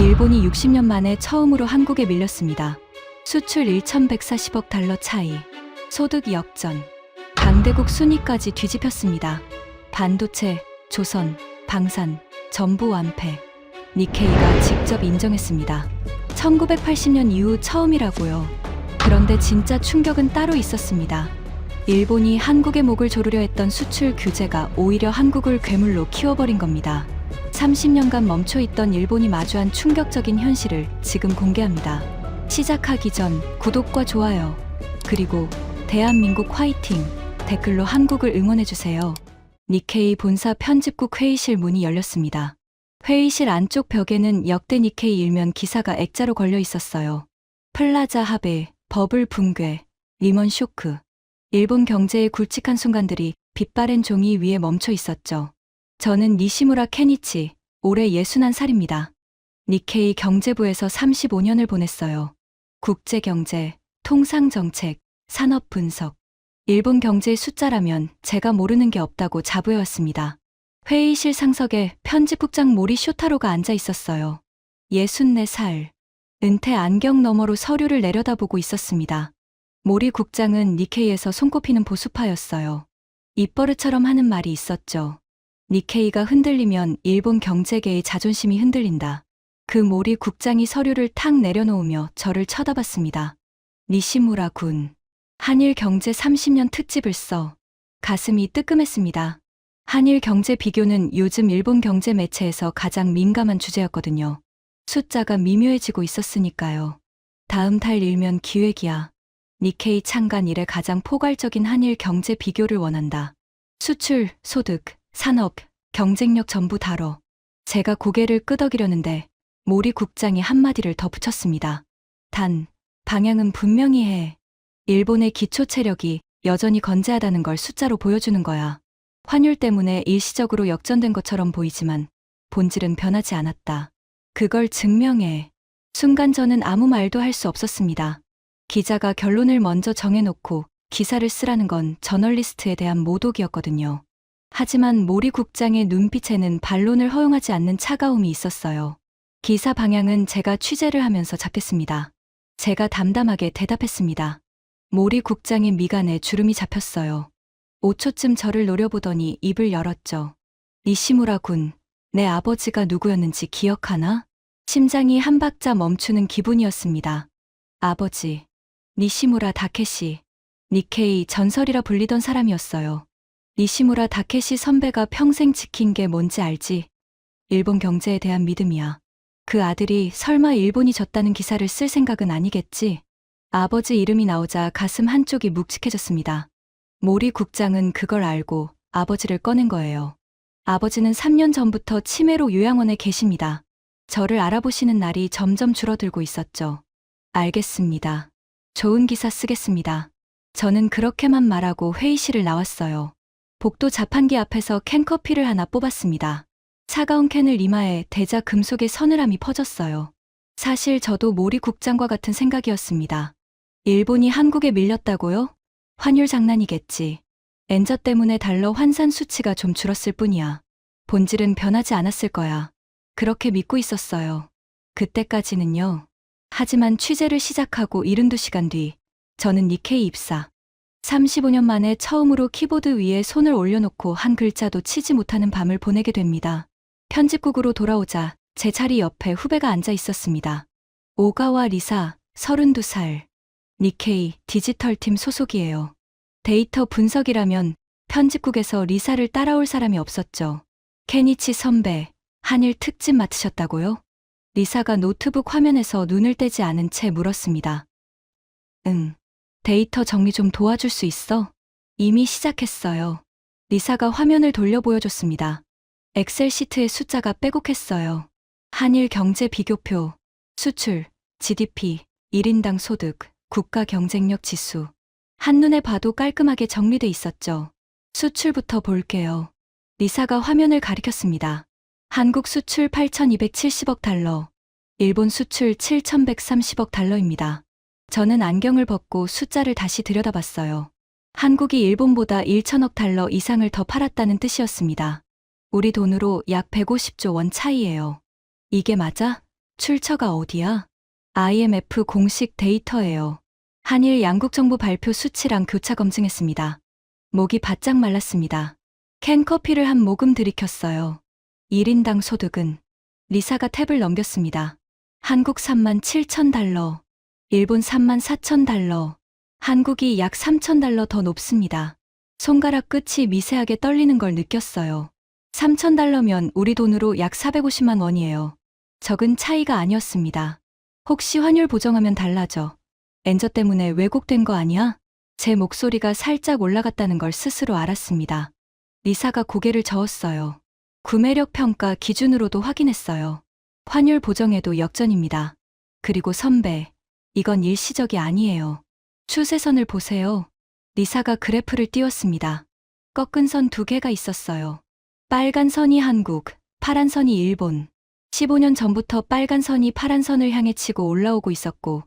일본이 60년 만에 처음으로 한국에 밀렸습니다. 수출 1,140억 달러 차이, 소득 역전, 강대국 순위까지 뒤집혔습니다. 반도체, 조선, 방산, 전부 완패. 니케이가 직접 인정했습니다. 1980년 이후 처음이라고요. 그런데 진짜 충격은 따로 있었습니다. 일본이 한국의 목을 조르려 했던 수출 규제가 오히려 한국을 괴물로 키워버린 겁니다. 30년간 멈춰있던 일본이 마주한 충격적인 현실을 지금 공개합니다. 시작하기 전 구독과 좋아요, 그리고 대한민국 화이팅 댓글로 한국을 응원해주세요. 니케이 본사 편집국 회의실 문이 열렸습니다. 회의실 안쪽 벽에는 역대 니케이 일면 기사가 액자로 걸려 있었어요. 플라자 합의, 버블 붕괴, 리먼 쇼크. 일본 경제의 굵직한 순간들이 빛바랜 종이 위에 멈춰 있었죠. 저는 니시무라 케니치, 올해 61살입니다. 니케이 경제부에서 35년을 보냈어요. 국제경제, 통상정책, 산업분석. 일본 경제의 숫자라면 제가 모르는 게 없다고 자부해왔습니다. 회의실 상석에 편집국장 모리 쇼타로가 앉아 있었어요. 64살. 은퇴 안경 너머로 서류를 내려다보고 있었습니다. 모리 국장은 니케이에서 손꼽히는 보수파였어요. 입버릇처럼 하는 말이 있었죠. 니케이가 흔들리면 일본 경제계의 자존심이 흔들린다. 그 모리 국장이 서류를 탁 내려놓으며 저를 쳐다봤습니다. 니시무라 군. 한일 경제 30년 특집을 써. 가슴이 뜨끔했습니다. 한일 경제 비교는 요즘 일본 경제 매체에서 가장 민감한 주제였거든요. 숫자가 미묘해지고 있었으니까요. 다음 달 일면 기획이야. 니케이 창간 이래 가장 포괄적인 한일 경제 비교를 원한다. 수출, 소득, 산업, 경쟁력 전부 다뤄. 제가 고개를 끄덕이려는데 모리 국장이 한마디를 더 붙였습니다. 단, 방향은 분명히 해. 일본의 기초 체력이 여전히 건재하다는 걸 숫자로 보여주는 거야. 환율 때문에 일시적으로 역전된 것처럼 보이지만 본질은 변하지 않았다. 그걸 증명해. 순간 저는 아무 말도 할 수 없었습니다. 기자가 결론을 먼저 정해놓고 기사를 쓰라는 건 저널리스트에 대한 모독이었거든요. 하지만 모리 국장의 눈빛에는 반론을 허용하지 않는 차가움이 있었어요. 기사 방향은 제가 취재를 하면서 잡겠습니다. 제가 담담하게 대답했습니다. 모리 국장의 미간에 주름이 잡혔어요. 5초쯤 저를 노려보더니 입을 열었죠. 니시무라 군, 내 아버지가 누구였는지 기억하나? 심장이 한 박자 멈추는 기분이었습니다. 아버지, 니시무라 다케시, 니케이 전설이라 불리던 사람이었어요. 니시무라 다케시 선배가 평생 지킨 게 뭔지 알지? 일본 경제에 대한 믿음이야. 그 아들이 설마 일본이 졌다는 기사를 쓸 생각은 아니겠지? 아버지 이름이 나오자 가슴 한쪽이 묵직해졌습니다. 모리 국장은 그걸 알고 아버지를 꺼낸 거예요. 아버지는 3년 전부터 치매로 요양원에 계십니다. 저를 알아보시는 날이 점점 줄어들고 있었죠. 알겠습니다. 좋은 기사 쓰겠습니다. 저는 그렇게만 말하고 회의실을 나왔어요. 복도 자판기 앞에서 캔커피를 하나 뽑았습니다. 차가운 캔을 이마에 대자 금속의 서늘함이 퍼졌어요. 사실 저도 모리 국장과 같은 생각이었습니다. 일본이 한국에 밀렸다고요? 환율 장난이겠지. 엔저 때문에 달러 환산 수치가 좀 줄었을 뿐이야. 본질은 변하지 않았을 거야. 그렇게 믿고 있었어요. 그때까지는요. 하지만 취재를 시작하고 72시간 뒤, 저는 니케이 입사. 35년 만에 처음으로 키보드 위에 손을 올려놓고 한 글자도 치지 못하는 밤을 보내게 됩니다. 편집국으로 돌아오자 제 자리 옆에 후배가 앉아 있었습니다. 오가와 리사, 32살. 니케이 디지털팀 소속이에요. 데이터 분석이라면 편집국에서 리사를 따라올 사람이 없었죠. 케니치 선배, 한일 특집 맡으셨다고요? 리사가 노트북 화면에서 눈을 떼지 않은 채 물었습니다. 응. 데이터 정리 좀 도와줄 수 있어? 이미 시작했어요. 리사가 화면을 돌려 보여줬습니다. 엑셀 시트에 숫자가 빼곡했어요. 한일 경제 비교표, 수출, GDP, 1인당 소득, 국가 경쟁력 지수. 한눈에 봐도 깔끔하게 정리돼 있었죠. 수출부터 볼게요. 리사가 화면을 가리켰습니다. 한국 수출 8,270억 달러, 일본 수출 7,130억 달러입니다. 저는 안경을 벗고 숫자를 다시 들여다봤어요. 한국이 일본보다 1천억 달러 이상을 더 팔았다는 뜻이었습니다. 우리 돈으로 약 150조 원 차이예요. 이게 맞아? 출처가 어디야? IMF 공식 데이터예요. 한일 양국 정부 발표 수치랑 교차 검증했습니다. 목이 바짝 말랐습니다. 캔커피를 한 모금 들이켰어요. 1인당 소득은 리사가 탭을 넘겼습니다. 한국 37,000달러, 일본 34,000달러, 한국이 약 3,000달러 더 높습니다. 손가락 끝이 미세하게 떨리는 걸 느꼈어요. 3,000달러면 우리 돈으로 약 450만 원이에요. 적은 차이가 아니었습니다. 혹시 환율 보정하면 달라져. 엔저 때문에 왜곡된 거 아니야? 제 목소리가 살짝 올라갔다는 걸 스스로 알았습니다. 리사가 고개를 저었어요. 구매력 평가 기준으로도 확인했어요. 환율 보정에도 역전입니다. 그리고 선배, 이건 일시적이 아니에요. 추세선을 보세요. 리사가 그래프를 띄웠습니다. 꺾은 선 2개가 있었어요. 빨간 선이 한국, 파란 선이 일본. 15년 전부터 빨간 선이 파란 선을 향해 치고 올라오고 있었고,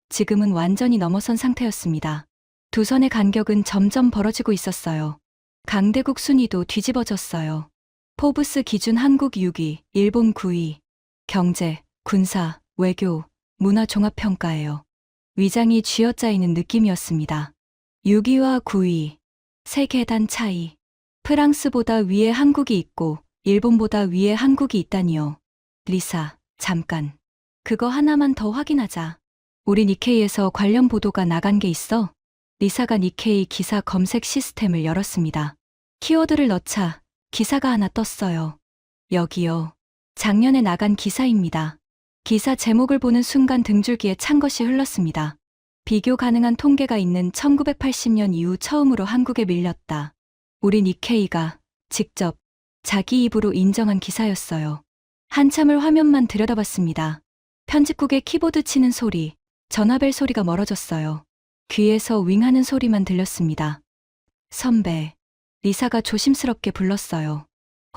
지금은 완전히 넘어선 상태였습니다. 두 선의 간격은 점점 벌어지고 있었어요. 강대국 순위도 뒤집어졌어요. 포브스 기준 한국 6위, 일본 9위. 경제, 군사, 외교, 문화 종합평가예요. 위장이 쥐어짜이는 느낌이었습니다. 6위와 9위. 3계단 차이. 프랑스보다 위에 한국이 있고 일본보다 위에 한국이 있다니요. 리사, 잠깐. 그거 하나만 더 확인하자. 우리 니케이에서 관련 보도가 나간 게 있어? 리사가 니케이 기사 검색 시스템을 열었습니다. 키워드를 넣자 기사가 하나 떴어요. 여기요. 작년에 나간 기사입니다. 기사 제목을 보는 순간 등줄기에 찬 것이 흘렀습니다. 비교 가능한 통계가 있는 1980년 이후 처음으로 한국에 밀렸다. 우리 니케이가 직접 자기 입으로 인정한 기사였어요. 한참을 화면만 들여다봤습니다. 편집국의 키보드 치는 소리, 전화벨 소리가 멀어졌어요. 귀에서 윙하는 소리만 들렸습니다. 선배, 리사가 조심스럽게 불렀어요.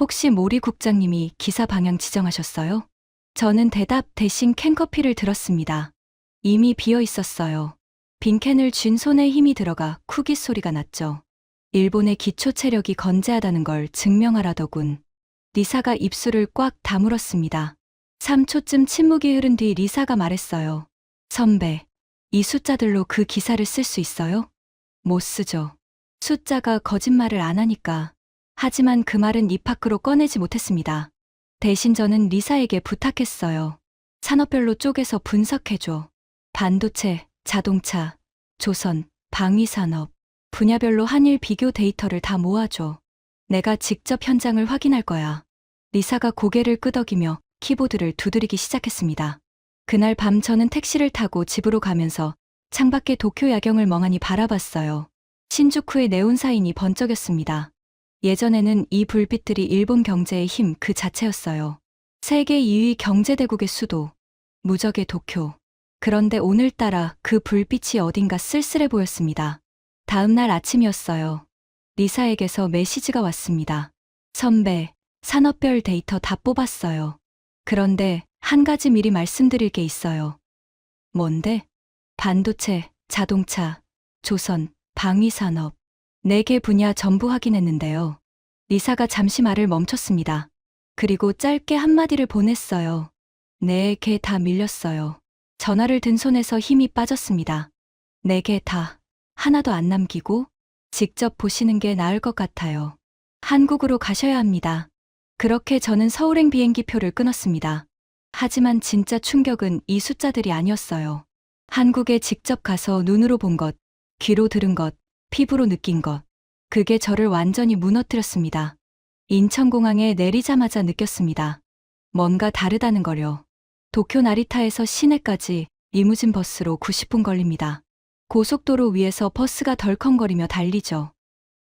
혹시 모리 국장님이 기사 방향 지정하셨어요? 저는 대답 대신 캔커피를 들었습니다. 이미 비어 있었어요. 빈 캔을 쥔 손에 힘이 들어가 쿡이 소리가 났죠. 일본의 기초 체력이 건재하다는 걸 증명하라더군. 리사가 입술을 꽉 다물었습니다. 3초쯤 침묵이 흐른 뒤 리사가 말했어요. 선배, 이 숫자들로 그 기사를 쓸 수 있어요? 못 쓰죠. 숫자가 거짓말을 안 하니까. 하지만 그 말은 입 밖으로 꺼내지 못했습니다. 대신 저는 리사에게 부탁했어요. 산업별로 쪼개서 분석해줘. 반도체, 자동차, 조선, 방위산업, 분야별로 한일 비교 데이터를 다 모아줘. 내가 직접 현장을 확인할 거야. 리사가 고개를 끄덕이며 키보드를 두드리기 시작했습니다. 그날 밤 저는 택시를 타고 집으로 가면서 창밖의 도쿄 야경을 멍하니 바라봤어요. 신주쿠의 네온사인이 번쩍였습니다. 예전에는 이 불빛들이 일본 경제의 힘 그 자체였어요. 세계 2위 경제대국의 수도, 무적의 도쿄. 그런데 오늘따라 그 불빛이 어딘가 쓸쓸해 보였습니다. 다음 날 아침이었어요. 리사에게서 메시지가 왔습니다. 선배, 산업별 데이터 다 뽑았어요. 그런데 한 가지 미리 말씀드릴 게 있어요. 뭔데? 반도체, 자동차, 조선, 방위산업. 4개 분야 전부 확인했는데요. 리사가 잠시 말을 멈췄습니다. 그리고 짧게 한마디를 보냈어요. 4개 다 밀렸어요. 전화를 든 손에서 힘이 빠졌습니다. 4개 다. 하나도 안 남기고 직접 보시는 게 나을 것 같아요. 한국으로 가셔야 합니다. 그렇게 저는 서울행 비행기표를 끊었습니다. 하지만 진짜 충격은 이 숫자들이 아니었어요. 한국에 직접 가서 눈으로 본 것, 귀로 들은 것, 피부로 느낀 것. 그게 저를 완전히 무너뜨렸습니다. 인천공항에 내리자마자 느꼈습니다. 뭔가 다르다는 걸요. 도쿄 나리타에서 시내까지 리무진 버스로 90분 걸립니다. 고속도로 위에서 버스가 덜컹거리며 달리죠.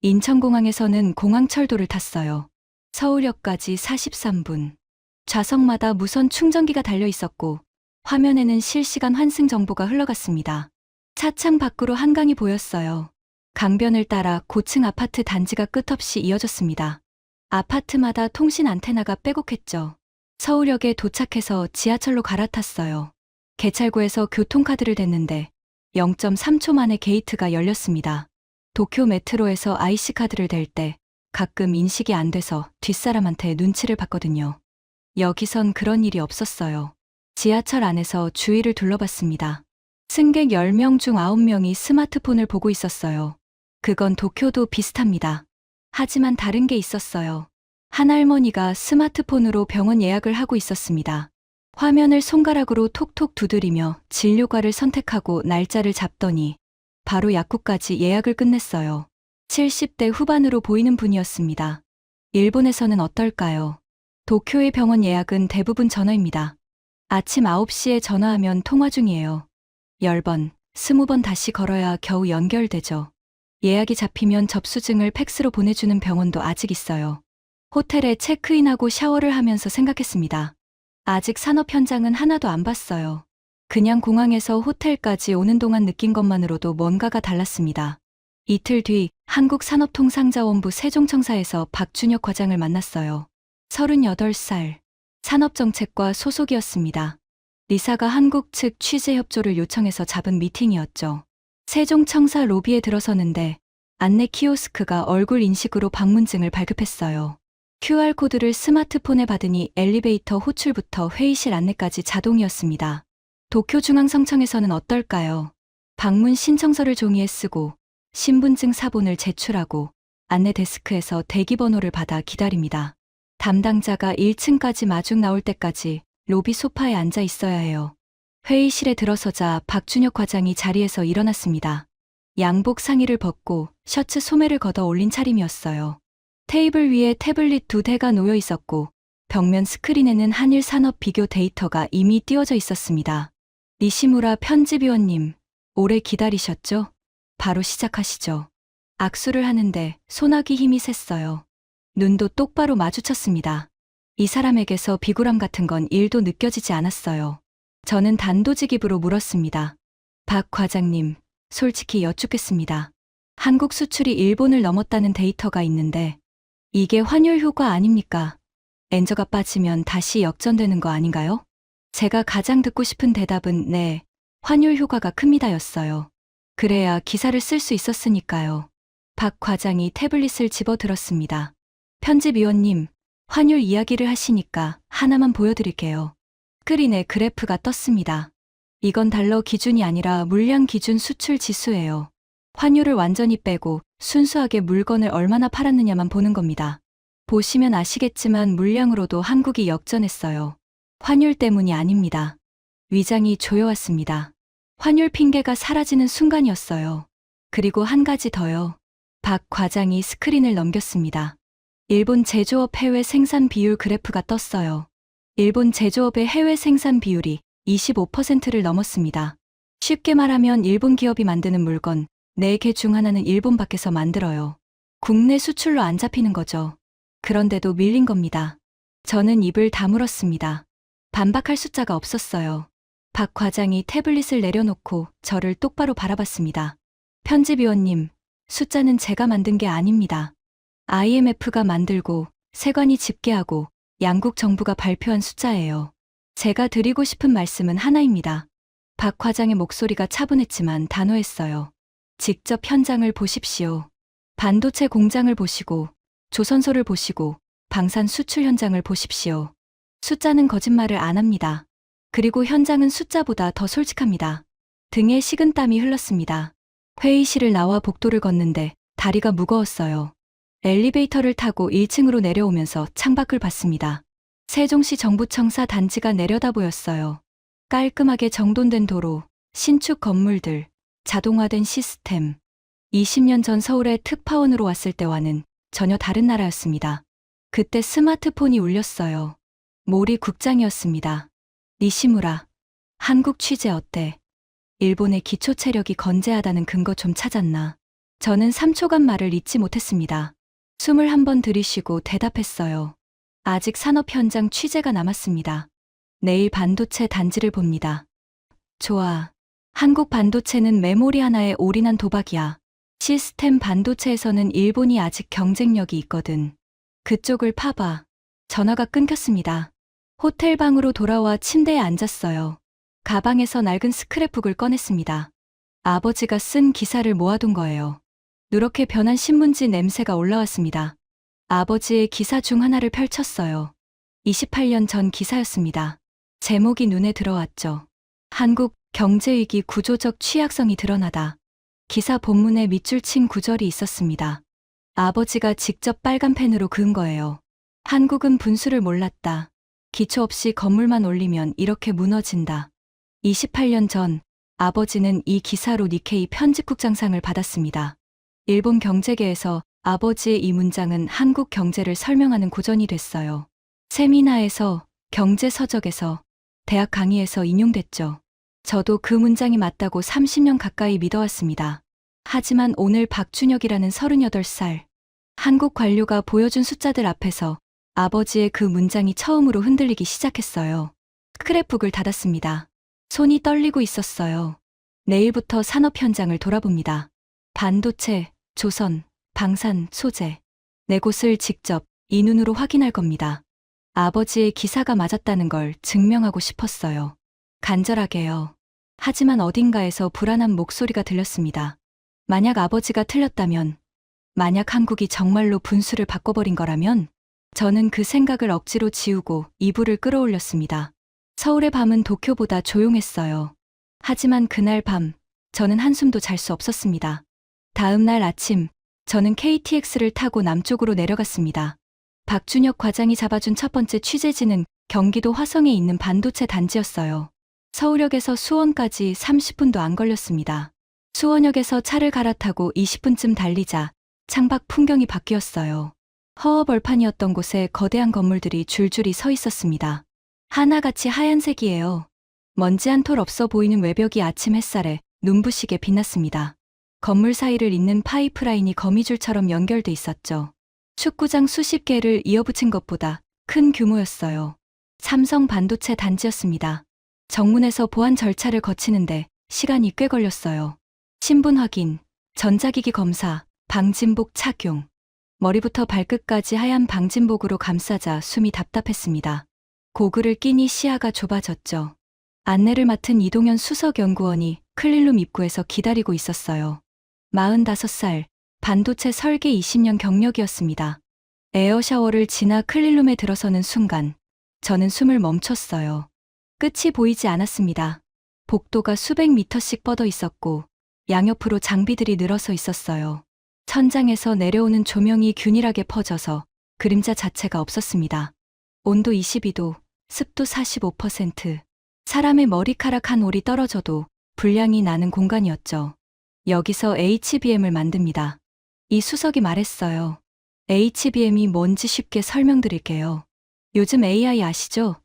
인천공항에서는 공항철도를 탔어요. 서울역까지 43분. 좌석마다 무선 충전기가 달려 있었고 화면에는 실시간 환승 정보가 흘러갔습니다. 차창 밖으로 한강이 보였어요. 강변을 따라 고층 아파트 단지가 끝없이 이어졌습니다. 아파트마다 통신 안테나가 빼곡했죠. 서울역에 도착해서 지하철로 갈아탔어요. 개찰구에서 교통카드를 댔는데 0.3초 만에 게이트가 열렸습니다. 도쿄 메트로에서 IC카드를 댈 때 가끔 인식이 안 돼서 뒷사람한테 눈치를 봤거든요. 여기선 그런 일이 없었어요. 지하철 안에서 주위를 둘러봤습니다. 승객 10명 중 9명이 스마트폰을 보고 있었어요. 그건 도쿄도 비슷합니다. 하지만 다른 게 있었어요. 한 할머니가 스마트폰으로 병원 예약을 하고 있었습니다. 화면을 손가락으로 톡톡 두드리며 진료과를 선택하고 날짜를 잡더니 바로 약국까지 예약을 끝냈어요. 70대 후반으로 보이는 분이었습니다. 일본에서는 어떨까요? 도쿄의 병원 예약은 대부분 전화입니다. 아침 9시에 전화하면 통화 중이에요. 10번, 20번 다시 걸어야 겨우 연결되죠. 예약이 잡히면 접수증을 팩스로 보내주는 병원도 아직 있어요. 호텔에 체크인하고 샤워를 하면서 생각했습니다. 아직 산업 현장은 하나도 안 봤어요. 그냥 공항에서 호텔까지 오는 동안 느낀 것만으로도 뭔가가 달랐습니다. 이틀 뒤 한국산업통상자원부 세종청사에서 박준혁 과장을 만났어요. 38살. 산업정책과 소속이었습니다. 리사가 한국 측 취재 협조를 요청해서 잡은 미팅이었죠. 세종청사 로비에 들어서는데 안내 키오스크가 얼굴 인식으로 방문증을 발급했어요. QR코드를 스마트폰에 받으니 엘리베이터 호출부터 회의실 안내까지 자동이었습니다. 도쿄중앙성청에서는 어떨까요? 방문 신청서를 종이에 쓰고 신분증 사본을 제출하고 안내 데스크에서 대기번호를 받아 기다립니다. 담당자가 1층까지 마중 나올 때까지 로비 소파에 앉아 있어야 해요. 회의실에 들어서자 박준혁 과장이 자리에서 일어났습니다. 양복 상의를 벗고 셔츠 소매를 걷어 올린 차림이었어요. 테이블 위에 태블릿 2대가 놓여 있었고 벽면 스크린에는 한일 산업 비교 데이터가 이미 띄워져 있었습니다. 니시무라 편집위원님, 오래 기다리셨죠? 바로 시작하시죠. 악수를 하는데 소나기 힘이 셌어요. 눈도 똑바로 마주쳤습니다. 이 사람에게서 비굴함 같은 건 1도 느껴지지 않았어요. 저는 단도직입으로 물었습니다. 박 과장님, 솔직히 여쭙겠습니다. 한국 수출이 일본을 넘었다는 데이터가 있는데 이게 환율 효과 아닙니까? 엔저가 빠지면 다시 역전되는 거 아닌가요? 제가 가장 듣고 싶은 대답은 네, 환율 효과가 큽니다였어요. 그래야 기사를 쓸 수 있었으니까요. 박 과장이 태블릿을 집어들었습니다. 편집위원님, 환율 이야기를 하시니까 하나만 보여드릴게요. 스크린에 그래프가 떴습니다. 이건 달러 기준이 아니라 물량 기준 수출 지수예요. 환율을 완전히 빼고 순수하게 물건을 얼마나 팔았느냐만 보는 겁니다. 보시면 아시겠지만 물량으로도 한국이 역전했어요. 환율 때문이 아닙니다. 위장이 조여왔습니다. 환율 핑계가 사라지는 순간이었어요. 그리고 한 가지 더요. 박 과장이 스크린을 넘겼습니다. 일본 제조업 해외 생산 비율 그래프가 떴어요. 일본 제조업의 해외 생산 비율이 25%를 넘었습니다. 쉽게 말하면 일본 기업이 만드는 물건 4개 중 하나는 일본 밖에서 만들어요. 국내 수출로 안 잡히는 거죠. 그런데도 밀린 겁니다. 저는 입을 다물었습니다. 반박할 숫자가 없었어요. 박 과장이 태블릿을 내려놓고 저를 똑바로 바라봤습니다. 편집위원님, 숫자는 제가 만든 게 아닙니다. IMF가 만들고 세관이 집계하고 양국 정부가 발표한 숫자예요. 제가 드리고 싶은 말씀은 하나입니다. 박 과장의 목소리가 차분했지만 단호했어요. 직접 현장을 보십시오. 반도체 공장을 보시고 조선소를 보시고 방산 수출 현장을 보십시오. 숫자는 거짓말을 안 합니다. 그리고 현장은 숫자보다 더 솔직합니다. 등에 식은땀이 흘렀습니다. 회의실을 나와 복도를 걷는데 다리가 무거웠어요. 엘리베이터를 타고 1층으로 내려오면서 창밖을 봤습니다. 세종시 정부청사 단지가 내려다 보였어요. 깔끔하게 정돈된 도로, 신축 건물들, 자동화된 시스템. 20년 전 서울에 특파원으로 왔을 때와는 전혀 다른 나라였습니다. 그때 스마트폰이 울렸어요. 모리 국장이었습니다. 니시무라, 한국 취재 어때? 일본의 기초 체력이 건재하다는 근거 좀 찾았나? 저는 3초간 말을 잇지 못했습니다. 숨을 한번 들이쉬고 대답했어요. 아직 산업 현장 취재가 남았습니다. 내일 반도체 단지를 봅니다. 좋아. 한국 반도체는 메모리 하나에 올인한 도박이야. 시스템 반도체에서는 일본이 아직 경쟁력이 있거든. 그쪽을 파봐. 전화가 끊겼습니다. 호텔 방으로 돌아와 침대에 앉았어요. 가방에서 낡은 스크랩북을 꺼냈습니다. 아버지가 쓴 기사를 모아둔 거예요. 누렇게 변한 신문지 냄새가 올라왔습니다. 아버지의 기사 중 하나를 펼쳤어요. 28년 전 기사였습니다. 제목이 눈에 들어왔죠. 한국 경제위기 구조적 취약성이 드러나다. 기사 본문에 밑줄 친 구절이 있었습니다. 아버지가 직접 빨간 펜으로 그은 거예요. 한국은 분수를 몰랐다. 기초 없이 건물만 올리면 이렇게 무너진다. 28년 전 아버지는 이 기사로 니케이 편집국장상을 받았습니다. 일본 경제계에서 아버지의 이 문장은 한국 경제를 설명하는 고전이 됐어요. 세미나에서, 경제서적에서, 대학 강의에서 인용됐죠. 저도 그 문장이 맞다고 30년 가까이 믿어왔습니다. 하지만 오늘 박준혁이라는 38살 한국 관료가 보여준 숫자들 앞에서 아버지의 그 문장이 처음으로 흔들리기 시작했어요. 스크랩북을 닫았습니다. 손이 떨리고 있었어요. 내일부터 산업 현장을 돌아봅니다. 반도체, 조선, 방산, 소재. 네 곳을 직접 이 눈으로 확인할 겁니다. 아버지의 기사가 맞았다는 걸 증명하고 싶었어요. 간절하게요. 하지만 어딘가에서 불안한 목소리가 들렸습니다. 만약 아버지가 틀렸다면, 만약 한국이 정말로 분수를 바꿔버린 거라면, 저는 그 생각을 억지로 지우고 이불을 끌어올렸습니다. 서울의 밤은 도쿄보다 조용했어요. 하지만 그날 밤, 저는 한숨도 잘 수 없었습니다. 다음 날 아침, 저는 KTX를 타고 남쪽으로 내려갔습니다. 박준혁 과장이 잡아준 첫 번째 취재지는 경기도 화성에 있는 반도체 단지였어요. 서울역에서 수원까지 30분도 안 걸렸습니다. 수원역에서 차를 갈아타고 20분쯤 달리자 창밖 풍경이 바뀌었어요. 허허벌판이었던 곳에 거대한 건물들이 줄줄이 서 있었습니다. 하나같이 하얀색이에요. 먼지 한 톨 없어 보이는 외벽이 아침 햇살에 눈부시게 빛났습니다. 건물 사이를 잇는 파이프라인이 거미줄처럼 연결돼 있었죠. 축구장 수십 개를 이어붙인 것보다 큰 규모였어요. 삼성 반도체 단지였습니다. 정문에서 보안 절차를 거치는데 시간이 꽤 걸렸어요. 신분 확인, 전자기기 검사, 방진복 착용. 머리부터 발끝까지 하얀 방진복으로 감싸자 숨이 답답했습니다. 고글을 끼니 시야가 좁아졌죠. 안내를 맡은 이동현 수석연구원이 클린룸 입구에서 기다리고 있었어요. 45살, 반도체 설계 20년 경력이었습니다. 에어샤워를 지나 클린룸에 들어서는 순간 저는 숨을 멈췄어요. 끝이 보이지 않았습니다. 복도가 수백 미터씩 뻗어 있었고 양옆으로 장비들이 늘어서 있었어요. 천장에서 내려오는 조명이 균일하게 퍼져서 그림자 자체가 없었습니다. 온도 22도, 습도 45%. 사람의 머리카락 한 올이 떨어져도 불량이 나는 공간이었죠. 여기서 HBM을 만듭니다. 이 수석이 말했어요. HBM이 뭔지 쉽게 설명드릴게요. 요즘 AI 아시죠?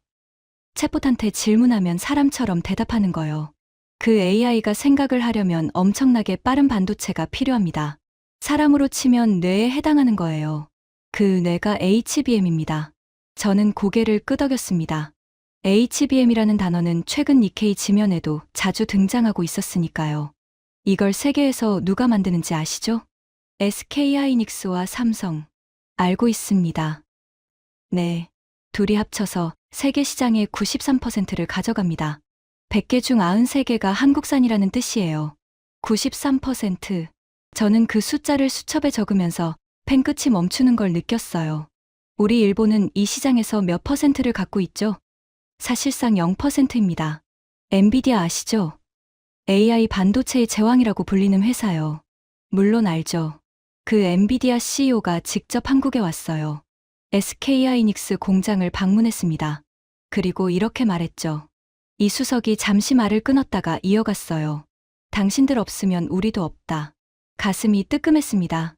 챗봇한테 질문하면 사람처럼 대답하는 거요. 그 AI가 생각을 하려면 엄청나게 빠른 반도체가 필요합니다. 사람으로 치면 뇌에 해당하는 거예요. 그 뇌가 HBM입니다. 저는 고개를 끄덕였습니다. HBM이라는 단어는 최근 니케이 지면에도 자주 등장하고 있었으니까요. 이걸 세계에서 누가 만드는지 아시죠? SK하이닉스와 삼성. 알고 있습니다. 네. 둘이 합쳐서 세계 시장의 93%를 가져갑니다. 100개 중 93개가 한국산이라는 뜻이에요. 93%. 저는 그 숫자를 수첩에 적으면서 펜 끝이 멈추는 걸 느꼈어요. 우리 일본은 이 시장에서 몇 퍼센트를 갖고 있죠? 사실상 0%입니다. 엔비디아 아시죠? AI 반도체의 제왕이라고 불리는 회사요. 물론 알죠. 그 엔비디아 CEO가 직접 한국에 왔어요. SK하이닉스 공장을 방문했습니다. 그리고 이렇게 말했죠. 이 수석이 잠시 말을 끊었다가 이어갔어요. 당신들 없으면 우리도 없다. 가슴이 뜨끔했습니다.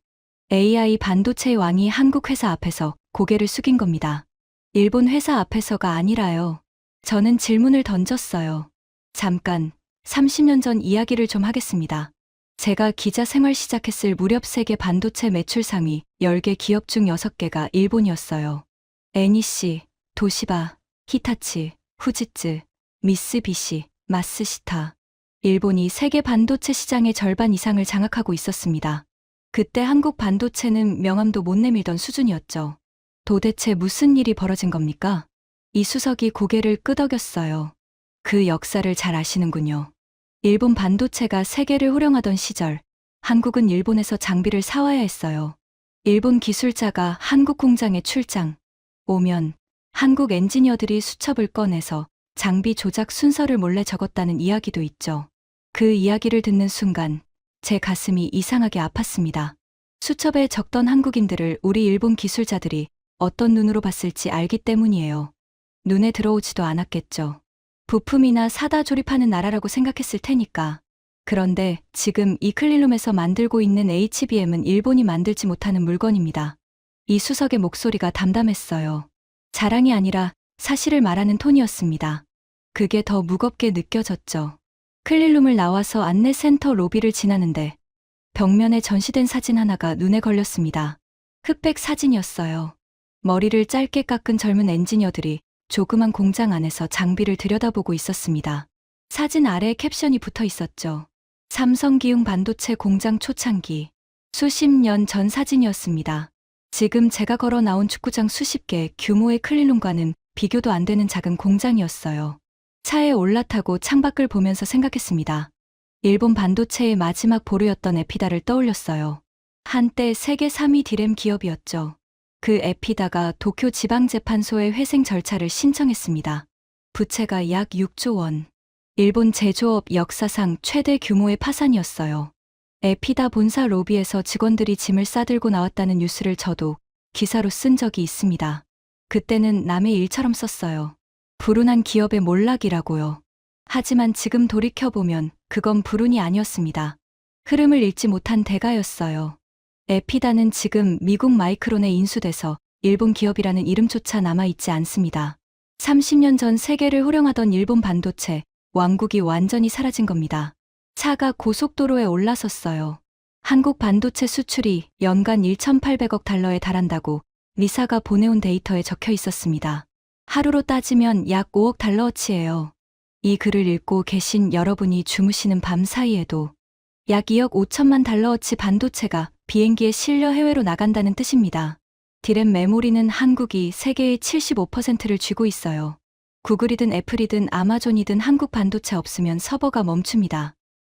AI 반도체의 왕이 한국 회사 앞에서 고개를 숙인 겁니다. 일본 회사 앞에서가 아니라요. 저는 질문을 던졌어요. 잠깐, 30년 전 이야기를 좀 하겠습니다. 제가 기자 생활 시작했을 무렵 세계 반도체 매출 상위 10개 기업 중 6개가 일본이었어요. NEC, 도시바, 히타치, 후지츠, 미쓰비시, 마쓰시타. 일본이 세계 반도체 시장의 절반 이상을 장악하고 있었습니다. 그때 한국 반도체는 명함도 못 내밀던 수준이었죠. 도대체 무슨 일이 벌어진 겁니까? 이 수석이 고개를 끄덕였어요. 그 역사를 잘 아시는군요. 일본 반도체가 세계를 호령하던 시절, 한국은 일본에서 장비를 사와야 했어요. 일본 기술자가 한국 공장에 출장 오면 한국 엔지니어들이 수첩을 꺼내서 장비 조작 순서를 몰래 적었다는 이야기도 있죠. 그 이야기를 듣는 순간 제 가슴이 이상하게 아팠습니다. 수첩에 적던 한국인들을 우리 일본 기술자들이 어떤 눈으로 봤을지 알기 때문이에요. 눈에 들어오지도 않았겠죠. 부품이나 사다 조립하는 나라라고 생각했을 테니까. 그런데 지금 이 클릴룸에서 만들고 있는 HBM은 일본이 만들지 못하는 물건입니다. 이 수석의 목소리가 담담했어요. 자랑이 아니라 사실을 말하는 톤이었습니다. 그게 더 무겁게 느껴졌죠. 클릴룸을 나와서 안내센터 로비를 지나는데 벽면에 전시된 사진 하나가 눈에 걸렸습니다. 흑백 사진이었어요. 머리를 짧게 깎은 젊은 엔지니어들이 조그만 공장 안에서 장비를 들여다보고 있었습니다. 사진 아래에 캡션이 붙어 있었죠. 삼성기흥 반도체 공장 초창기. 수십 년 전 사진이었습니다. 지금 제가 걸어 나온 축구장 수십 개 규모의 클릴룸과는 비교도 안 되는 작은 공장이었어요. 차에 올라타고 창밖을 보면서 생각했습니다. 일본 반도체의 마지막 보루였던 에피다를 떠올렸어요. 한때 세계 3위 디램 기업이었죠. 그 에피다가 도쿄 지방재판소에 회생 절차를 신청했습니다. 부채가 약 6조 원. 일본 제조업 역사상 최대 규모의 파산이었어요. 에피다 본사 로비에서 직원들이 짐을 싸들고 나왔다는 뉴스를 저도 기사로 쓴 적이 있습니다. 그때는 남의 일처럼 썼어요. 불운한 기업의 몰락이라고요. 하지만 지금 돌이켜보면 그건 불운이 아니었습니다. 흐름을 읽지 못한 대가였어요. 에피다는 지금 미국 마이크론에 인수돼서 일본 기업이라는 이름조차 남아있지 않습니다. 30년 전 세계를 호령하던 일본 반도체, 왕국이 완전히 사라진 겁니다. 차가 고속도로에 올라섰어요. 한국 반도체 수출이 연간 1,800억 달러에 달한다고 리사가 보내온 데이터에 적혀 있었습니다. 하루로 따지면 약 5억 달러어치예요. 이 글을 읽고 계신 여러분이 주무시는 밤 사이에도 약 2억 5천만 달러어치 반도체가 비행기에 실려 해외로 나간다는 뜻입니다. 디램 메모리는 한국이 세계의 75%를 쥐고 있어요. 구글이든 애플이든 아마존이든 한국 반도체 없으면 서버가 멈춥니다.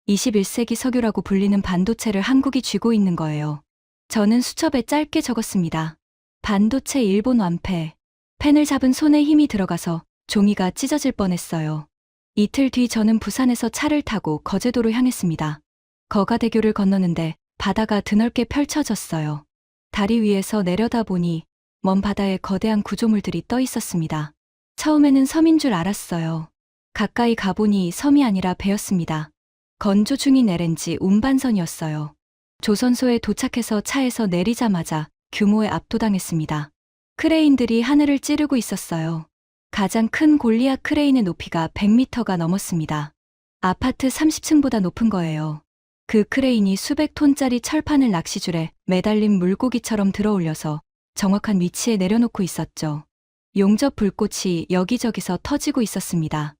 21세기 석유라고 불리는 반도체를 한국이 쥐고 있는 거예요. 저는 수첩에 짧게 적었습니다. 반도체 일본 완패. 펜을 잡은 손에 힘이 들어가서 종이가 찢어질 뻔했어요. 이틀 뒤 저는 부산에서 차를 타고 거제도로 향했습니다. 거가대교를 건너는데 바다가 드넓게 펼쳐졌어요. 다리 위에서 내려다보니 먼 바다에 거대한 구조물들이 떠 있었습니다. 처음에는 섬인 줄 알았어요. 가까이 가보니 섬이 아니라 배였습니다. 건조 중인 LNG 운반선이었어요. 조선소에 도착해서 차에서 내리자마자 규모에 압도당했습니다. 크레인들이 하늘을 찌르고 있었어요. 가장 큰 골리앗 크레인의 높이가 100m가 넘었습니다. 아파트 30층보다 높은 거예요. 그 크레인이 수백 톤짜리 철판을 낚시줄에 매달린 물고기처럼 들어올려서 정확한 위치에 내려놓고 있었죠. 용접 불꽃이 여기저기서 터지고 있었습니다.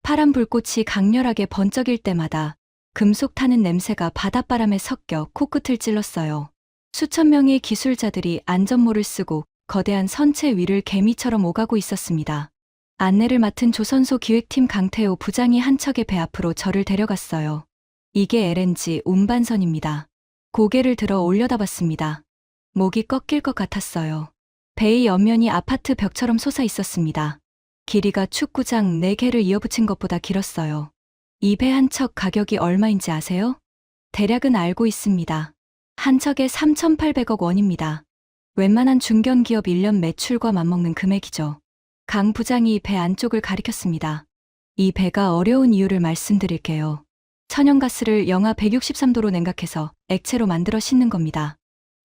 파란 불꽃이 강렬하게 번쩍일 때마다 금속 타는 냄새가 바닷바람에 섞여 코끝을 찔렀어요. 수천 명의 기술자들이 안전모를 쓰고 거대한 선체 위를 개미처럼 오가고 있었습니다. 안내를 맡은 조선소 기획팀 강태호 부장이 한 척의 배 앞으로 저를 데려갔어요. 이게 LNG 운반선입니다. 고개를 들어 올려다봤습니다. 목이 꺾일 것 같았어요. 배의 옆면이 아파트 벽처럼 솟아 있었습니다. 길이가 축구장 4개를 이어붙인 것보다 길었어요. 이 배 한 척 가격이 얼마인지 아세요? 대략은 알고 있습니다. 한 척에 3,800억 원입니다. 웬만한 중견기업 1년 매출과 맞먹는 금액이죠. 강 부장이 배 안쪽을 가리켰습니다. 이 배가 어려운 이유를 말씀드릴게요. 천연가스를 영하 163도로 냉각해서 액체로 만들어 싣는 겁니다.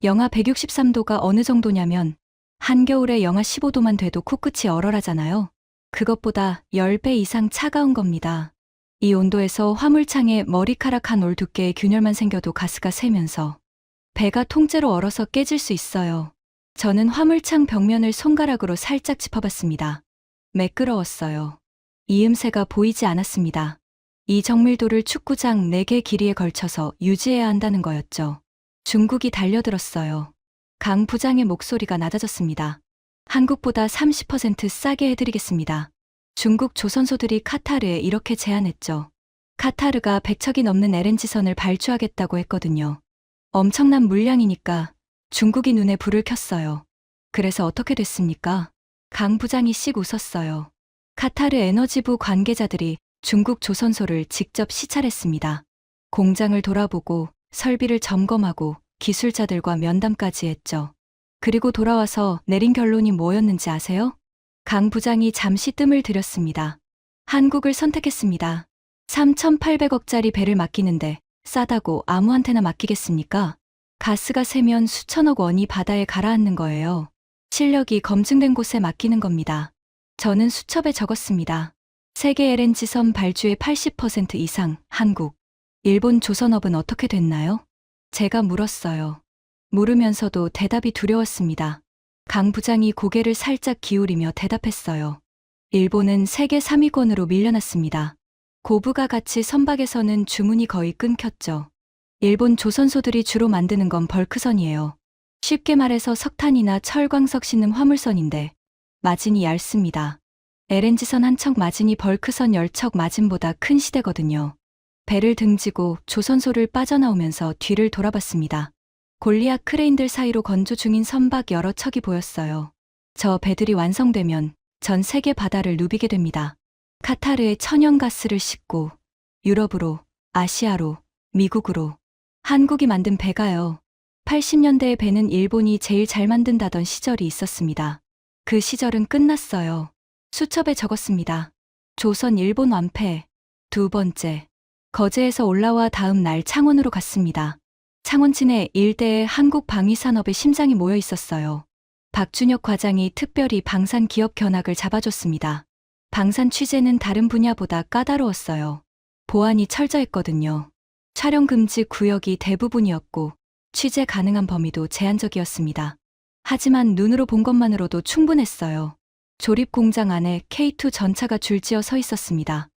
영하 163도가 어느 정도냐면 한겨울에 영하 15도만 돼도 코끝이 얼얼하잖아요. 그것보다 10배 이상 차가운 겁니다. 이 온도에서 화물창에 머리카락 한 올 두께의 균열만 생겨도 가스가 새면서 배가 통째로 얼어서 깨질 수 있어요. 저는 화물창 벽면을 손가락으로 살짝 짚어봤습니다. 매끄러웠어요. 이음새가 보이지 않았습니다. 이 정밀도를 축구장 4개 길이에 걸쳐서 유지해야 한다는 거였죠. 중국이 달려들었어요. 강 부장의 목소리가 낮아졌습니다. 한국보다 30% 싸게 해드리겠습니다. 중국 조선소들이 카타르에 이렇게 제안했죠. 카타르가 100척이 넘는 LNG선을 발주하겠다고 했거든요. 엄청난 물량이니까 중국이 눈에 불을 켰어요. 그래서 어떻게 됐습니까? 강 부장이 씩 웃었어요. 카타르 에너지부 관계자들이 중국 조선소를 직접 시찰했습니다. 공장을 돌아보고 설비를 점검하고 기술자들과 면담까지 했죠. 그리고 돌아와서 내린 결론이 뭐였는지 아세요? 강 부장이 잠시 뜸을 들였습니다. 한국을 선택했습니다. 3,800억짜리 배를 맡기는데 싸다고 아무한테나 맡기겠습니까? 가스가 새면 수천억 원이 바다에 가라앉는 거예요. 실력이 검증된 곳에 맡기는 겁니다. 저는 수첩에 적었습니다. 세계 LNG선 발주의 80% 이상 한국. 일본 조선업은 어떻게 됐나요? 제가 물었어요. 물으면서도 대답이 두려웠습니다. 강 부장이 고개를 살짝 기울이며 대답했어요. 일본은 세계 3위권으로 밀려났습니다. 고부가 가치 선박에서는 주문이 거의 끊겼죠. 일본 조선소들이 주로 만드는 건 벌크선이에요. 쉽게 말해서 석탄이나 철광석 싣는 화물선인데 마진이 얇습니다. LNG선 한 척 마진이 벌크선 10척 마진보다 큰 시대거든요. 배를 등지고 조선소를 빠져나오면서 뒤를 돌아봤습니다. 골리앗 크레인들 사이로 건조 중인 선박 여러 척이 보였어요. 저 배들이 완성되면 전 세계 바다를 누비게 됩니다. 카타르에 천연가스를 싣고 유럽으로, 아시아로, 미국으로. 한국이 만든 배가요. 80년대의 배는 일본이 제일 잘 만든다던 시절이 있었습니다. 그 시절은 끝났어요. 수첩에 적었습니다. 조선 일본 완패. 두 번째. 거제에서 올라와 다음 날 창원으로 갔습니다. 창원진에 일대에 한국 방위산업의 심장이 모여 있었어요. 박준혁 과장이 특별히 방산 기업 견학을 잡아줬습니다. 방산 취재는 다른 분야보다 까다로웠어요. 보안이 철저했거든요. 촬영 금지 구역이 대부분이었고 취재 가능한 범위도 제한적이었습니다. 하지만 눈으로 본 것만으로도 충분했어요. 조립 공장 안에 K2 전차가 줄지어 서 있었습니다.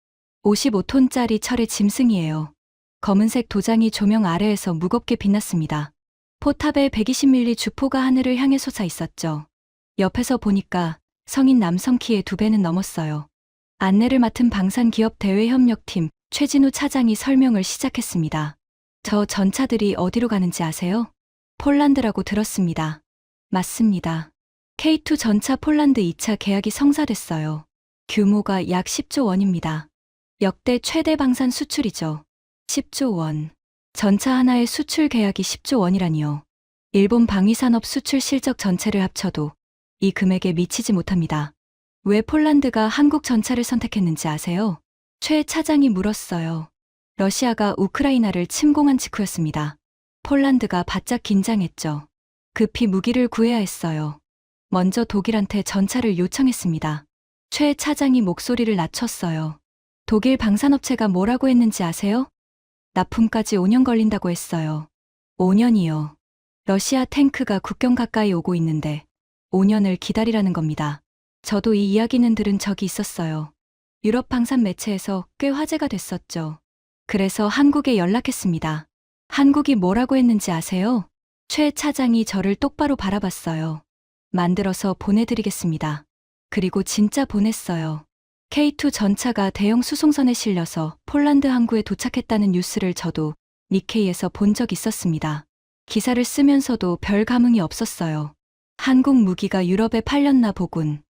55톤짜리 철의 짐승이에요. 검은색 도장이 조명 아래에서 무겁게 빛났습니다. 포탑에 120mm 주포가 하늘을 향해 솟아 있었죠. 옆에서 보니까 성인 남성 키의 2배는 넘었어요. 안내를 맡은 방산기업 대외협력팀 최진우 차장이 설명을 시작했습니다. 저 전차들이 어디로 가는지 아세요? 폴란드라고 들었습니다. 맞습니다. K2 전차 폴란드 2차 계약이 성사됐어요. 규모가 약 10조 원입니다. 역대 최대 방산 수출이죠. 10조 원. 전차 하나의 수출 계약이 10조 원이라니요. 일본 방위산업 수출 실적 전체를 합쳐도 이 금액에 미치지 못합니다. 왜 폴란드가 한국 전차를 선택했는지 아세요? 최 차장이 물었어요. 러시아가 우크라이나를 침공한 직후였습니다. 폴란드가 바짝 긴장했죠. 급히 무기를 구해야 했어요. 먼저 독일한테 전차를 요청했습니다. 최 차장이 목소리를 낮췄어요. 독일 방산업체가 뭐라고 했는지 아세요? 납품까지 5년 걸린다고 했어요. 5년이요. 러시아 탱크가 국경 가까이 오고 있는데 5년을 기다리라는 겁니다. 저도 이 이야기는 들은 적이 있었어요. 유럽 방산 매체에서 꽤 화제가 됐었죠. 그래서 한국에 연락했습니다. 한국이 뭐라고 했는지 아세요? 최 차장이 저를 똑바로 바라봤어요. 만들어서 보내드리겠습니다. 그리고 진짜 보냈어요. K2 전차가 대형 수송선에 실려서 폴란드 항구에 도착했다는 뉴스를 저도 니케이에서 본 적 있었습니다. 기사를 쓰면서도 별 감흥이 없었어요. 한국 무기가 유럽에 팔렸나 보군.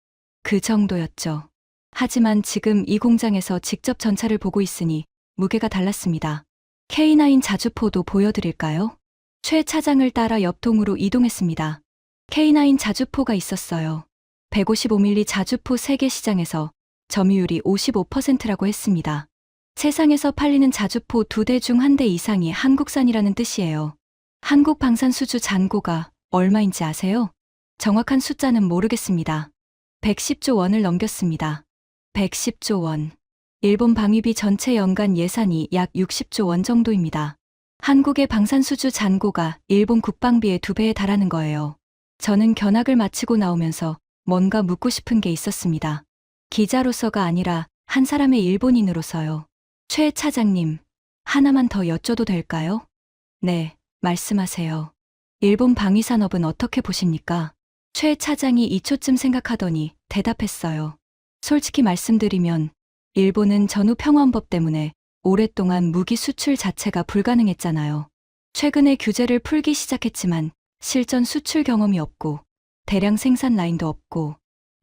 그 정도였죠. 하지만 지금 이 공장에서 직접 전차를 보고 있으니 무게가 달랐습니다. K9 자주포도 보여드릴까요? 최 차장을 따라 옆동으로 이동했습니다. K9 자주포가 있었어요. 155mm 자주포 세계 시장에서 점유율이 55%라고 했습니다. 세상에서 팔리는 자주포 2대 중 1대 이상이 한국산이라는 뜻이에요. 한국 방산 수주 잔고가 얼마인지 아세요? 정확한 숫자는 모르겠습니다. 110조 원을 넘겼습니다. 110조 원. 일본 방위비 전체 연간 예산이 약 60조 원 정도입니다. 한국의 방산 수주 잔고가 일본 국방비의 2배에 달하는 거예요. 저는 견학을 마치고 나오면서 뭔가 묻고 싶은 게 있었습니다. 기자로서가 아니라 한 사람의 일본인으로서요. 최 차장님, 하나만 더 여쭤도 될까요? 네, 말씀하세요. 일본 방위산업은 어떻게 보십니까? 최 차장이 2초쯤 생각하더니 대답했어요. 솔직히 말씀드리면 일본은 전후 평화헌법 때문에 오랫동안 무기 수출 자체가 불가능했잖아요. 최근에 규제를 풀기 시작했지만 실전 수출 경험이 없고 대량 생산 라인도 없고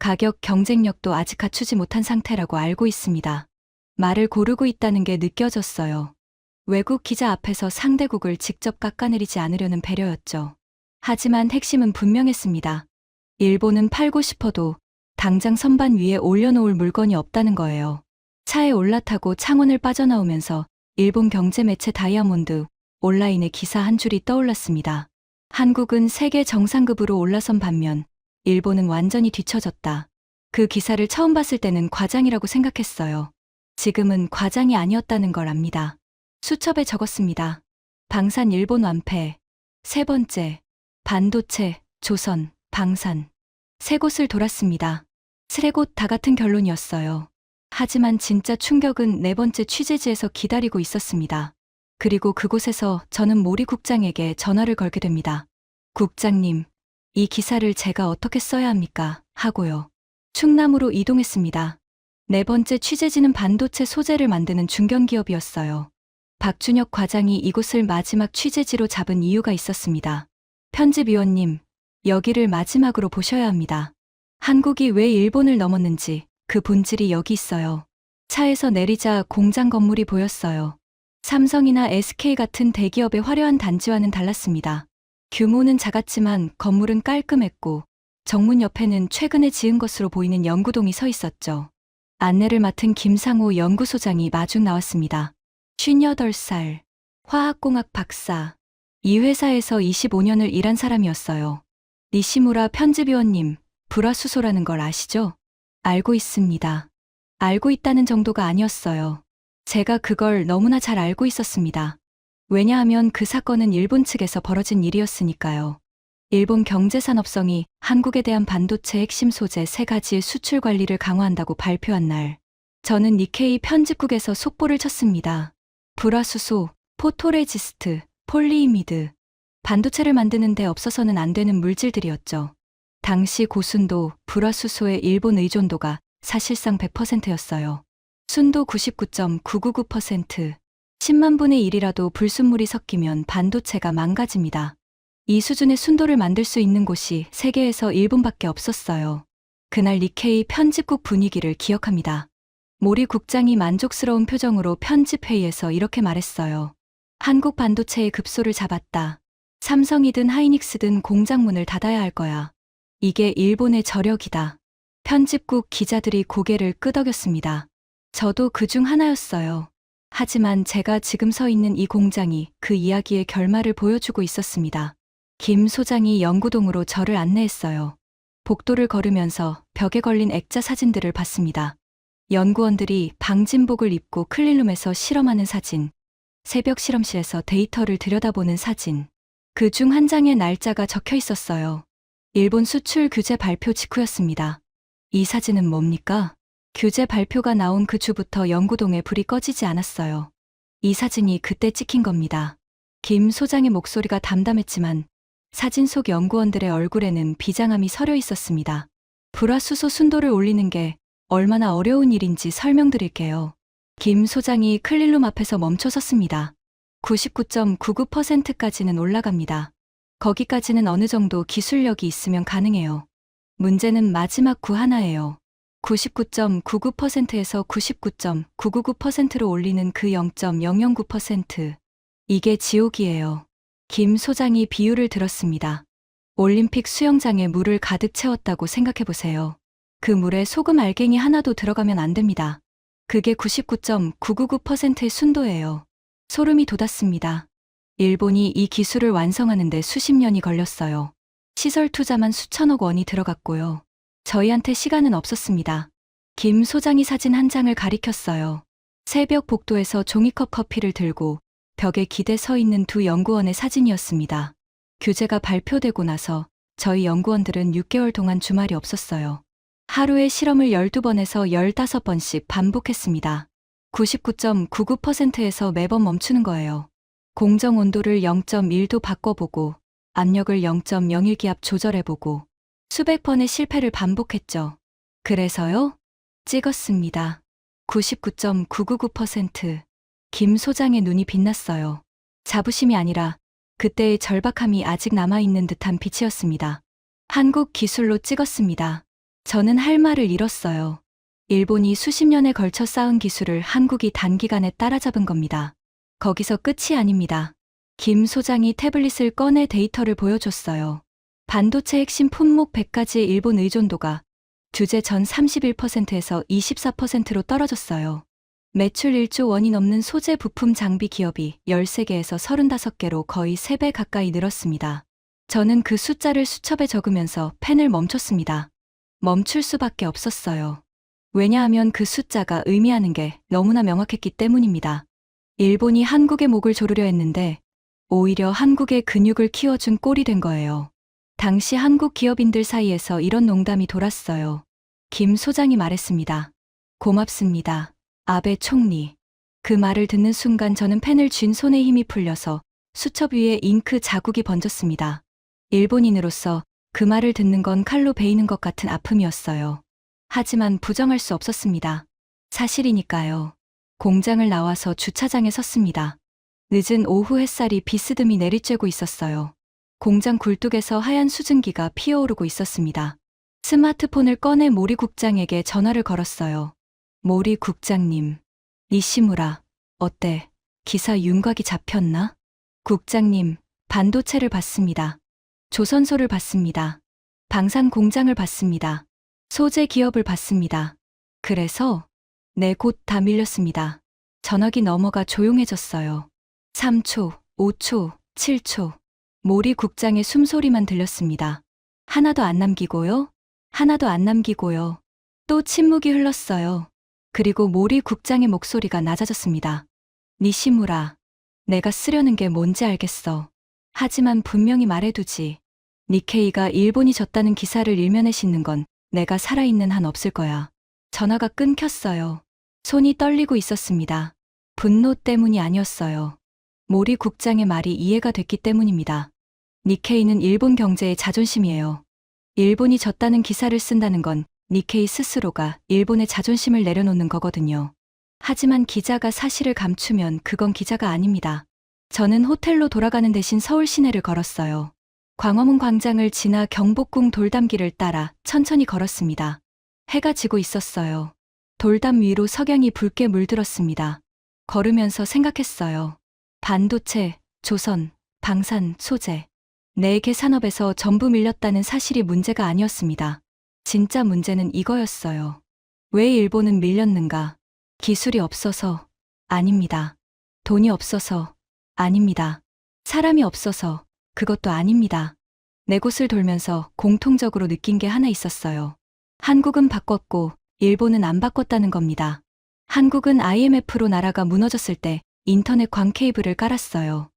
가격 경쟁력도 아직 갖추지 못한 상태라고 알고 있습니다. 말을 고르고 있다는 게 느껴졌어요. 외국 기자 앞에서 상대국을 직접 깎아내리지 않으려는 배려였죠. 하지만 핵심은 분명했습니다. 일본은 팔고 싶어도 당장 선반 위에 올려놓을 물건이 없다는 거예요. 차에 올라타고 창원을 빠져나오면서 일본 경제 매체 다이아몬드 온라인의 기사 한 줄이 떠올랐습니다. 한국은 세계 정상급으로 올라선 반면 일본은 완전히 뒤처졌다. 그 기사를 처음 봤을 때는 과장이라고 생각했어요. 지금은 과장이 아니었다는 걸 압니다. 수첩에 적었습니다. 방산 일본 완패. 세 번째, 반도체, 조선, 방산. 세 곳을 돌았습니다. 세 곳 다 같은 결론이었어요. 하지만 진짜 충격은 네 번째 취재지에서 기다리고 있었습니다. 그리고 그곳에서 저는 모리 국장에게 전화를 걸게 됩니다. 국장님, 이 기사를 제가 어떻게 써야 합니까? 하고요. 충남으로 이동했습니다. 네 번째 취재지는 반도체 소재를 만드는 중견기업이었어요. 박준혁 과장이 이곳을 마지막 취재지로 잡은 이유가 있었습니다. 편집위원님, 여기를 마지막으로 보셔야 합니다. 한국이 왜 일본을 넘었는지 그 본질이 여기 있어요. 차에서 내리자 공장 건물이 보였어요. 삼성이나 SK 같은 대기업의 화려한 단지와는 달랐습니다. 규모는 작았지만 건물은 깔끔했고 정문 옆에는 최근에 지은 것으로 보이는 연구동이 서 있었죠. 안내를 맡은 김상호 연구소장이 마중 나왔습니다. 58살, 화학공학 박사. 이 회사에서 25년을 일한 사람이었어요. 니시무라 편집위원님, 불화수소라는 걸 아시죠? 알고 있습니다. 알고 있다는 정도가 아니었어요. 제가 그걸 너무나 잘 알고 있었습니다. 왜냐하면 그 사건은 일본 측에서 벌어진 일이었으니까요. 일본 경제산업성이 한국에 대한 반도체 핵심 소재 3가지의 수출 관리를 강화한다고 발표한 날, 저는 니케이 편집국에서 속보를 쳤습니다. 불화수소, 포토레지스트, 폴리이미드, 반도체를 만드는 데 없어서는 안 되는 물질들이었죠. 당시 고순도, 불화수소의 일본 의존도가 사실상 100%였어요. 순도 99.999%, 10만 분의 1이라도 불순물이 섞이면 반도체가 망가집니다. 이 수준의 순도를 만들 수 있는 곳이 세계에서 일본밖에 없었어요. 그날 니케이 편집국 분위기를 기억합니다. 모리 국장이 만족스러운 표정으로 편집회의에서 이렇게 말했어요. 한국 반도체의 급소를 잡았다. 삼성이든 하이닉스든 공장 문을 닫아야 할 거야. 이게 일본의 저력이다. 편집국 기자들이 고개를 끄덕였습니다. 저도 그중 하나였어요. 하지만 제가 지금 서 있는 이 공장이 그 이야기의 결말을 보여주고 있었습니다. 김 소장이 연구동으로 저를 안내했어요. 복도를 걸으면서 벽에 걸린 액자 사진들을 봤습니다. 연구원들이 방진복을 입고 클린룸에서 실험하는 사진, 새벽 실험실에서 데이터를 들여다보는 사진. 그 중 한 장에 날짜가 적혀 있었어요. 일본 수출 규제 발표 직후였습니다. 이 사진은 뭡니까? 규제 발표가 나온 그 주부터 연구동에 불이 꺼지지 않았어요. 이 사진이 그때 찍힌 겁니다. 김 소장의 목소리가 담담했지만 사진 속 연구원들의 얼굴에는 비장함이 서려 있었습니다. 불화수소 순도를 올리는 게 얼마나 어려운 일인지 설명드릴게요. 김 소장이 클린룸 앞에서 멈춰 섰습니다. 99.99%까지는 올라갑니다. 거기까지는 어느 정도 기술력이 있으면 가능해요. 문제는 마지막 구 하나예요. 99.99%에서 99.999%로 올리는 그 0.009%. 이게 지옥이에요. 김 소장이 비유를 들었습니다. 올림픽 수영장에 물을 가득 채웠다고 생각해보세요. 그 물에 소금 알갱이 하나도 들어가면 안 됩니다. 그게 99.999%의 순도예요. 소름이 돋았습니다. 일본이 이 기술을 완성하는데 수십 년이 걸렸어요. 시설 투자만 수천억 원이 들어갔고요. 저희한테 시간은 없었습니다. 김 소장이 사진 한 장을 가리켰어요. 새벽 복도에서 종이컵 커피를 들고 벽에 기대 서 있는 두 연구원의 사진이었습니다. 규제가 발표되고 나서 저희 연구원들은 6개월 동안 주말이 없었어요. 하루에 실험을 12번에서 15번씩 반복했습니다. 99.99%에서 매번 멈추는 거예요. 공정 온도를 0.1도 바꿔보고 압력을 0.01기압 조절해보고 수백 번의 실패를 반복했죠. 그래서요? 찍었습니다. 99.999%. 김 소장의 눈이 빛났어요. 자부심이 아니라 그때의 절박함이 아직 남아있는 듯한 빛이었습니다. 한국 기술로 찍었습니다. 저는 할 말을 잃었어요. 일본이 수십 년에 걸쳐 쌓은 기술을 한국이 단기간에 따라잡은 겁니다. 거기서 끝이 아닙니다. 김 소장이 태블릿을 꺼내 데이터를 보여줬어요. 반도체 핵심 품목 100가지의 일본 의존도가 규제 전 31%에서 24%로 떨어졌어요. 매출 1조 원이 넘는 소재 부품 장비 기업이 13개에서 35개로 거의 3배 가까이 늘었습니다. 저는 그 숫자를 수첩에 적으면서 펜을 멈췄습니다. 멈출 수밖에 없었어요. 왜냐하면 그 숫자가 의미하는 게 너무나 명확했기 때문입니다. 일본이 한국의 목을 조르려 했는데 오히려 한국의 근육을 키워준 꼴이 된 거예요. 당시 한국 기업인들 사이에서 이런 농담이 돌았어요. 김 소장이 말했습니다. 고맙습니다. 아베 총리. 그 말을 듣는 순간 저는 펜을 쥔 손에 힘이 풀려서 수첩 위에 잉크 자국이 번졌습니다. 일본인으로서 그 말을 듣는 건 칼로 베이는 것 같은 아픔이었어요. 하지만 부정할 수 없었습니다. 사실이니까요. 공장을 나와서 주차장에 섰습니다. 늦은 오후 햇살이 비스듬히 내리쬐고 있었어요. 공장 굴뚝에서 하얀 수증기가 피어오르고 있었습니다. 스마트폰을 꺼내 모리 국장에게 전화를 걸었어요. 모리 국장님. 니시무라. 어때? 기사 윤곽이 잡혔나? 국장님, 반도체를 봤습니다. 조선소를 봤습니다. 방산 공장을 봤습니다. 소재 기업을 봤습니다. 그래서 네, 곧 다 밀렸습니다. 전화기 넘어가 조용해졌어요. 3초, 5초, 7초. 모리 국장의 숨소리만 들렸습니다. 하나도 안 남기고요. 하나도 안 남기고요. 또 침묵이 흘렀어요. 그리고 모리 국장의 목소리가 낮아졌습니다. 니시무라. 내가 쓰려는 게 뭔지 알겠어. 하지만 분명히 말해두지. 니케이가 일본이 졌다는 기사를 일면에 싣는 건 내가 살아있는 한 없을 거야. 전화가 끊겼어요. 손이 떨리고 있었습니다. 분노 때문이 아니었어요. 모리 국장의 말이 이해가 됐기 때문입니다. 니케이는 일본 경제의 자존심이에요. 일본이 졌다는 기사를 쓴다는 건 니케이 스스로가 일본의 자존심을 내려놓는 거거든요. 하지만 기자가 사실을 감추면 그건 기자가 아닙니다. 저는 호텔로 돌아가는 대신 서울 시내를 걸었어요. 광화문 광장을 지나 경복궁 돌담길을 따라 천천히 걸었습니다. 해가 지고 있었어요. 돌담 위로 석양이 붉게 물들었습니다. 걸으면서 생각했어요. 반도체, 조선, 방산, 소재. 4개 산업에서 전부 밀렸다는 사실이 문제가 아니었습니다. 진짜 문제는 이거였어요. 왜 일본은 밀렸는가? 기술이 없어서? 아닙니다. 돈이 없어서? 아닙니다. 사람이 없어서? 그것도 아닙니다. 네 곳을 돌면서 공통적으로 느낀 게 하나 있었어요. 한국은 바꿨고 일본은 안 바꿨다는 겁니다. 한국은 IMF로 나라가 무너졌을 때 인터넷 광 케이블을 깔았어요.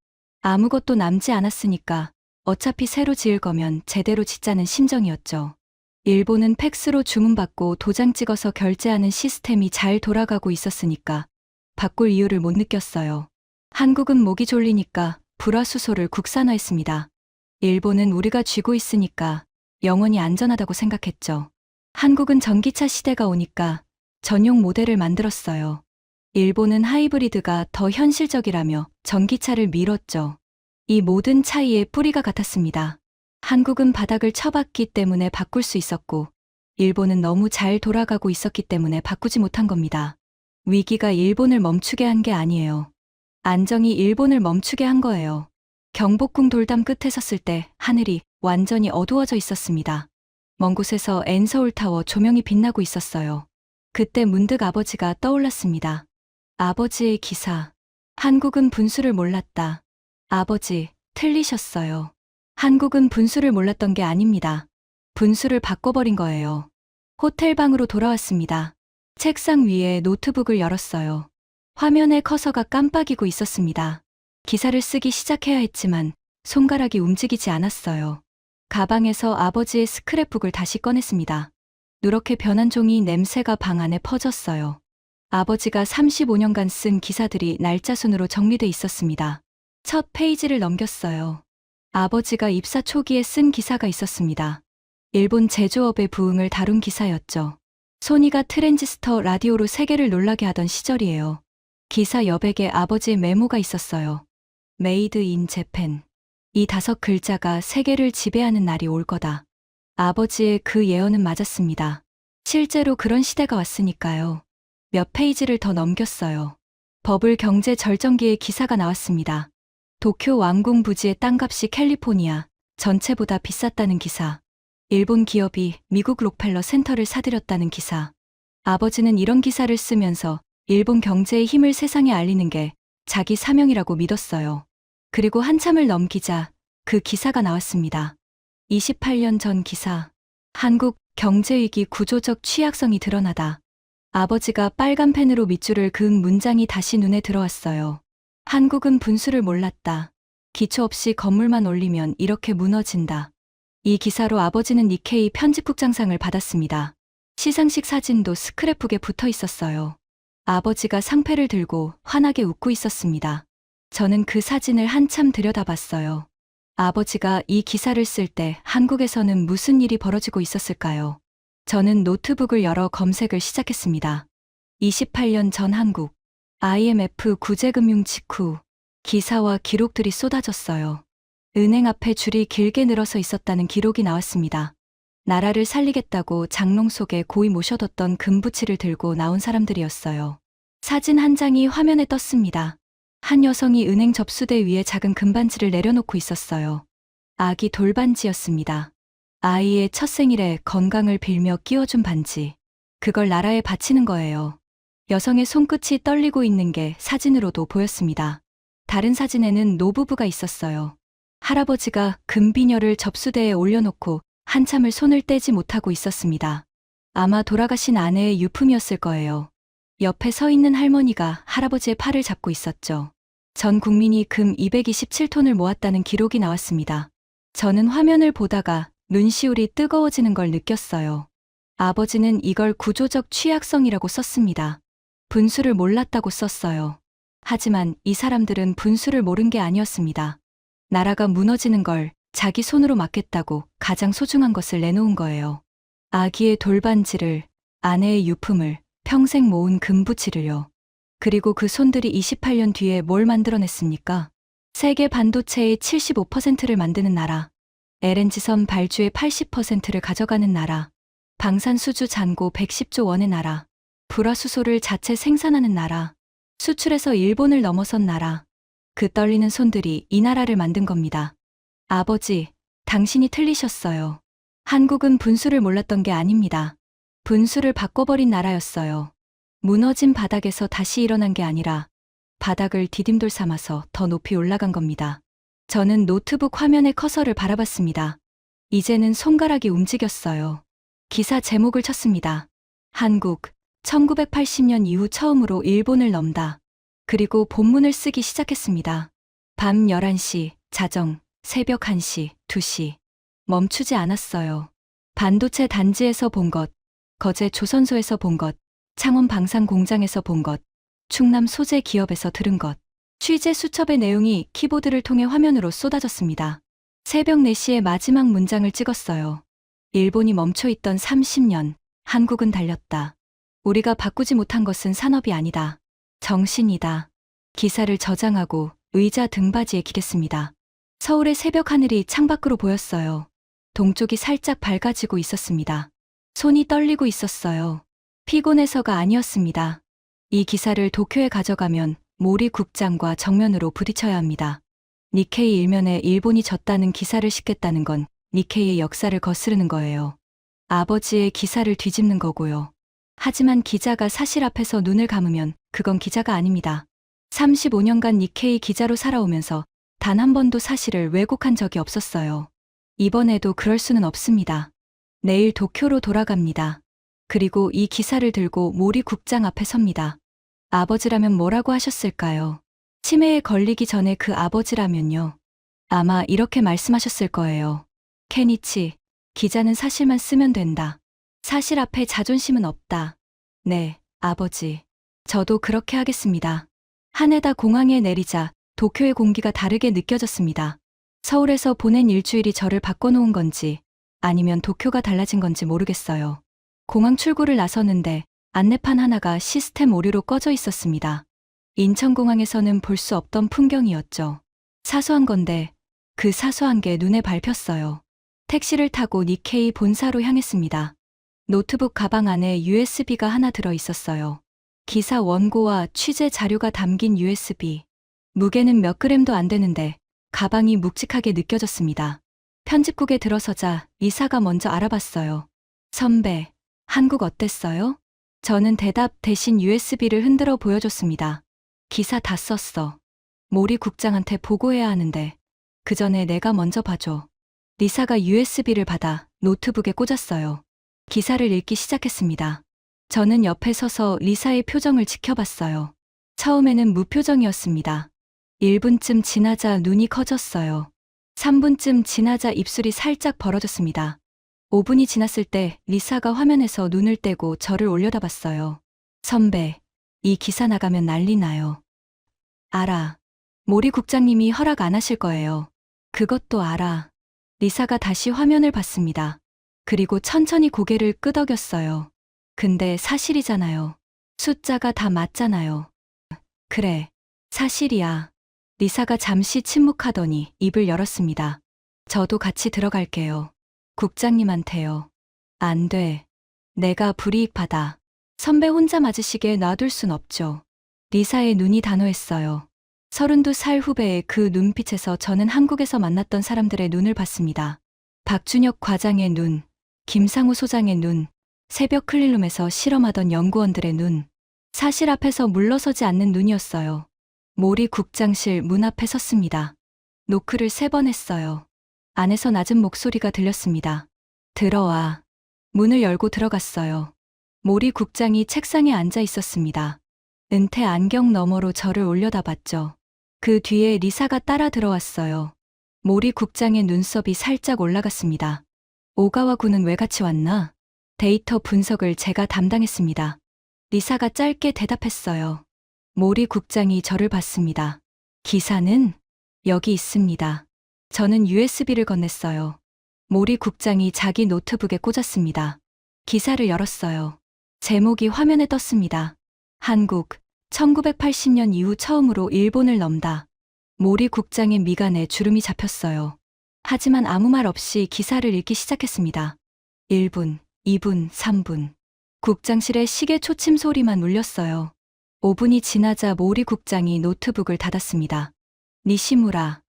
아무것도 남지 않았으니까 어차피 새로 지을 거면 제대로 짓자는 심정이었죠. 일본은 팩스로 주문받고 도장 찍어서 결제하는 시스템이 잘 돌아가고 있었으니까 바꿀 이유를 못 느꼈어요. 한국은 목이 졸리니까 불화수소를 국산화했습니다. 일본은 우리가 쥐고 있으니까 영원히 안전하다고 생각했죠. 한국은 전기차 시대가 오니까 전용 모델을 만들었어요. 일본은 하이브리드가 더 현실적이라며 전기차를 밀었죠. 이 모든 차이의 뿌리가 같았습니다. 한국은 바닥을 쳐봤기 때문에 바꿀 수 있었고, 일본은 너무 잘 돌아가고 있었기 때문에 바꾸지 못한 겁니다. 위기가 일본을 멈추게 한 게 아니에요. 안정이 일본을 멈추게 한 거예요. 경복궁 돌담 끝에 섰을 때 하늘이 완전히 어두워져 있었습니다. 먼 곳에서 엔서울타워 조명이 빛나고 있었어요. 그때 문득 아버지가 떠올랐습니다. 아버지의 기사. 한국은 분수를 몰랐다. 아버지, 틀리셨어요. 한국은 분수를 몰랐던 게 아닙니다. 분수를 바꿔버린 거예요. 호텔방으로 돌아왔습니다. 책상 위에 노트북을 열었어요. 화면에 커서가 깜빡이고 있었습니다. 기사를 쓰기 시작해야 했지만 손가락이 움직이지 않았어요. 가방에서 아버지의 스크랩북을 다시 꺼냈습니다. 누렇게 변한 종이 냄새가 방 안에 퍼졌어요. 아버지가 35년간 쓴 기사들이 날짜순으로 정리돼 있었습니다. 첫 페이지를 넘겼어요. 아버지가 입사 초기에 쓴 기사가 있었습니다. 일본 제조업의 부흥을 다룬 기사였죠. 소니가 트랜지스터 라디오로 세계를 놀라게 하던 시절이에요. 기사 여백에 아버지의 메모가 있었어요. 메이드 인 재팬. 이 5 글자가 세계를 지배하는 날이 올 거다. 아버지의 그 예언은 맞았습니다. 실제로 그런 시대가 왔으니까요. 몇 페이지를 더 넘겼어요. 버블 경제 절정기의 기사가 나왔습니다. 도쿄 왕궁 부지의 땅값이 캘리포니아 전체보다 비쌌다는 기사. 일본 기업이 미국 록펠러 센터를 사들였다는 기사. 아버지는 이런 기사를 쓰면서 일본 경제의 힘을 세상에 알리는 게 자기 사명이라고 믿었어요. 그리고 한참을 넘기자 그 기사가 나왔습니다. 28년 전 기사. 한국 경제위기 구조적 취약성이 드러나다. 아버지가 빨간 펜으로 밑줄을 그은 문장이 다시 눈에 들어왔어요. 한국은 분수를 몰랐다. 기초 없이 건물만 올리면 이렇게 무너진다. 이 기사로 아버지는 니케이 편집국장상을 받았습니다. 시상식 사진도 스크랩북에 붙어 있었어요. 아버지가 상패를 들고 환하게 웃고 있었습니다. 저는 그 사진을 한참 들여다봤어요. 아버지가 이 기사를 쓸 때 한국에서는 무슨 일이 벌어지고 있었을까요? 저는 노트북을 열어 검색을 시작했습니다. 28년 전 한국. IMF 구제금융 직후. 기사와 기록들이 쏟아졌어요. 은행 앞에 줄이 길게 늘어서 있었다는 기록이 나왔습니다. 나라를 살리겠다고 장롱 속에 고이 모셔뒀던 금부치를 들고 나온 사람들이었어요. 사진 한 장이 화면에 떴습니다. 한 여성이 은행 접수대 위에 작은 금반지를 내려놓고 있었어요. 아기 돌반지였습니다. 아이의 첫 생일에 건강을 빌며 끼워준 반지. 그걸 나라에 바치는 거예요. 여성의 손끝이 떨리고 있는 게 사진으로도 보였습니다. 다른 사진에는 노부부가 있었어요. 할아버지가 금비녀를 접수대에 올려놓고 한참을 손을 떼지 못하고 있었습니다. 아마 돌아가신 아내의 유품이었을 거예요. 옆에 서 있는 할머니가 할아버지의 팔을 잡고 있었죠. 전 국민이 금 227톤을 모았다는 기록이 나왔습니다. 저는 화면을 보다가 눈시울이 뜨거워지는 걸 느꼈어요. 아버지는 이걸 구조적 취약성이라고 썼습니다. 분수를 몰랐다고 썼어요. 하지만 이 사람들은 분수를 모른 게 아니었습니다. 나라가 무너지는 걸 자기 손으로 막겠다고 가장 소중한 것을 내놓은 거예요. 아기의 돌반지를, 아내의 유품을, 평생 모은 금부치를요. 그리고 그 손들이 28년 뒤에 뭘 만들어냈습니까? 세계 반도체의 75%를 만드는 나라. LNG선 발주의 80%를 가져가는 나라. 방산수주 잔고 110조 원의 나라. 불화수소를 자체 생산하는 나라. 수출에서 일본을 넘어선 나라. 그 떨리는 손들이 이 나라를 만든 겁니다. 아버지, 당신이 틀리셨어요. 한국은 분수를 몰랐던 게 아닙니다. 분수를 바꿔버린 나라였어요. 무너진 바닥에서 다시 일어난 게 아니라 바닥을 디딤돌 삼아서 더 높이 올라간 겁니다. 저는 노트북 화면에 커서를 바라봤습니다. 이제는 손가락이 움직였어요. 기사 제목을 쳤습니다. 한국, 1980년 이후 처음으로 일본을 넘다. 그리고 본문을 쓰기 시작했습니다. 밤 11시, 자정, 새벽 1시, 2시. 멈추지 않았어요. 반도체 단지에서 본 것, 거제 조선소에서 본 것, 창원 방산 공장에서 본 것, 충남 소재 기업에서 들은 것. 취재 수첩의 내용이 키보드를 통해 화면으로 쏟아졌습니다. 새벽 4시에 마지막 문장을 찍었어요. 일본이 멈춰있던 30년, 한국은 달렸다. 우리가 바꾸지 못한 것은 산업이 아니다. 정신이다. 기사를 저장하고 의자 등받이에 기댔습니다. 서울의 새벽 하늘이 창밖으로 보였어요. 동쪽이 살짝 밝아지고 있었습니다. 손이 떨리고 있었어요. 피곤해서가 아니었습니다. 이 기사를 도쿄에 가져가면 모리 국장과 정면으로 부딪혀야 합니다. 니케이 일면에 일본이 졌다는 기사를 싣겠다는 건 니케이의 역사를 거스르는 거예요. 아버지의 기사를 뒤집는 거고요. 하지만 기자가 사실 앞에서 눈을 감으면 그건 기자가 아닙니다. 35년간 니케이 기자로 살아오면서 단 한 번도 사실을 왜곡한 적이 없었어요. 이번에도 그럴 수는 없습니다. 내일 도쿄로 돌아갑니다. 그리고 이 기사를 들고 모리 국장 앞에 섭니다. 아버지라면 뭐라고 하셨을까요? 치매에 걸리기 전에 그 아버지라면요. 아마 이렇게 말씀하셨을 거예요. 케니치, 기자는 사실만 쓰면 된다. 사실 앞에 자존심은 없다. 네, 아버지. 저도 그렇게 하겠습니다. 하네다 공항에 내리자 도쿄의 공기가 다르게 느껴졌습니다. 서울에서 보낸 일주일이 저를 바꿔놓은 건지 아니면 도쿄가 달라진 건지 모르겠어요. 공항 출구를 나서는데 안내판 하나가 시스템 오류로 꺼져 있었습니다. 인천공항에서는 볼 수 없던 풍경이었죠. 사소한 건데 그 사소한 게 눈에 밟혔어요. 택시를 타고 니케이 본사로 향했습니다. 노트북 가방 안에 USB가 하나 들어 있었어요. 기사 원고와 취재 자료가 담긴 USB. 무게는 몇 그램도 안 되는데 가방이 묵직하게 느껴졌습니다. 편집국에 들어서자 리사가 먼저 알아봤어요. 선배, 한국 어땠어요? 저는 대답 대신 USB를 흔들어 보여줬습니다. 기사 다 썼어. 모리 국장한테 보고해야 하는데 그 전에 내가 먼저 봐줘. 리사가 USB를 받아 노트북에 꽂았어요. 기사를 읽기 시작했습니다. 저는 옆에 서서 리사의 표정을 지켜봤어요. 처음에는 무표정이었습니다. 1분쯤 지나자 눈이 커졌어요. 3분쯤 지나자 입술이 살짝 벌어졌습니다. 5분이 지났을 때 리사가 화면에서 눈을 떼고 저를 올려다봤어요. 선배, 이 기사 나가면 난리 나요. 알아. 모리 국장님이 허락 안 하실 거예요. 그것도 알아. 리사가 다시 화면을 봤습니다. 그리고 천천히 고개를 끄덕였어요. 근데 사실이잖아요. 숫자가 다 맞잖아요. 그래, 사실이야. 리사가 잠시 침묵하더니 입을 열었습니다. 저도 같이 들어갈게요. 국장님한테요. 안 돼. 내가 불이익 받아. 선배 혼자 맞으시게 놔둘 순 없죠. 리사의 눈이 단호했어요. 32살 후배의 그 눈빛에서 저는 한국에서 만났던 사람들의 눈을 봤습니다. 박준혁 과장의 눈, 김상우 소장의 눈, 새벽 클린룸에서 실험하던 연구원들의 눈, 사실 앞에서 물러서지 않는 눈이었어요. 모리 국장실 문 앞에 섰습니다. 노크를 3번 했어요. 안에서 낮은 목소리가 들렸습니다. 들어와. 문을 열고 들어갔어요. 모리 국장이 책상에 앉아 있었습니다. 은퇴 안경 너머로 저를 올려다봤죠. 그 뒤에 리사가 따라 들어왔어요. 모리 국장의 눈썹이 살짝 올라갔습니다. 오가와 군은 왜 같이 왔나? 데이터 분석을 제가 담당했습니다. 리사가 짧게 대답했어요. 모리 국장이 저를 봤습니다. 기사는 여기 있습니다. 저는 USB를 건넸어요. 모리 국장이 자기 노트북에 꽂았습니다. 기사를 열었어요. 제목이 화면에 떴습니다. 한국, 1980년 이후 처음으로 일본을 넘다. 모리 국장의 미간에 주름이 잡혔어요. 하지만 아무 말 없이 기사를 읽기 시작했습니다. 1분, 2분, 3분. 국장실에 시계 초침 소리만 울렸어요. 5분이 지나자 모리 국장이 노트북을 닫았습니다. 니시무라.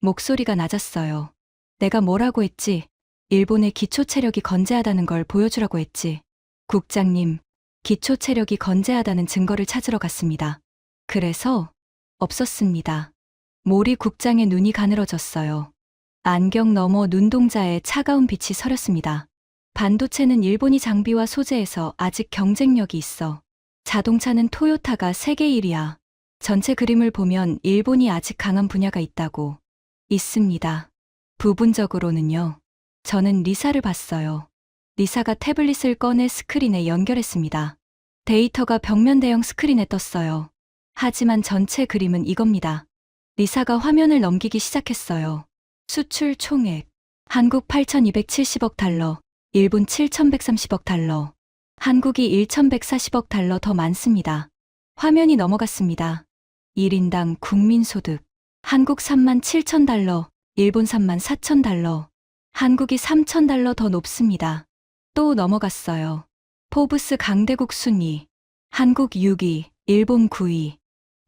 목소리가 낮았어요. 내가 뭐라고 했지? 일본의 기초 체력이 건재하다는 걸 보여주라고 했지. 국장님, 기초 체력이 건재하다는 증거를 찾으러 갔습니다. 그래서 없었습니다. 모리 국장의 눈이 가늘어졌어요. 안경 너머 눈동자에 차가운 빛이 서렸습니다. 반도체는 일본이 장비와 소재에서 아직 경쟁력이 있어. 자동차는 토요타가 세계 1위야. 전체 그림을 보면 일본이 아직 강한 분야가 있다고. 있습니다. 부분적으로는요. 저는 리사를 봤어요. 리사가 태블릿을 꺼내 스크린에 연결했습니다. 데이터가 벽면 대형 스크린에 떴어요. 하지만 전체 그림은 이겁니다. 리사가 화면을 넘기기 시작했어요. 수출 총액. 한국 8,270억 달러, 일본 7,130억 달러. 한국이 1,140억 달러 더 많습니다. 화면이 넘어갔습니다. 1인당 국민소득. 한국 3만 7천 달러, 일본 3만 4천 달러. 한국이 3천 달러 더 높습니다. 또 넘어갔어요. 포브스 강대국 순위. 한국 6위, 일본 9위.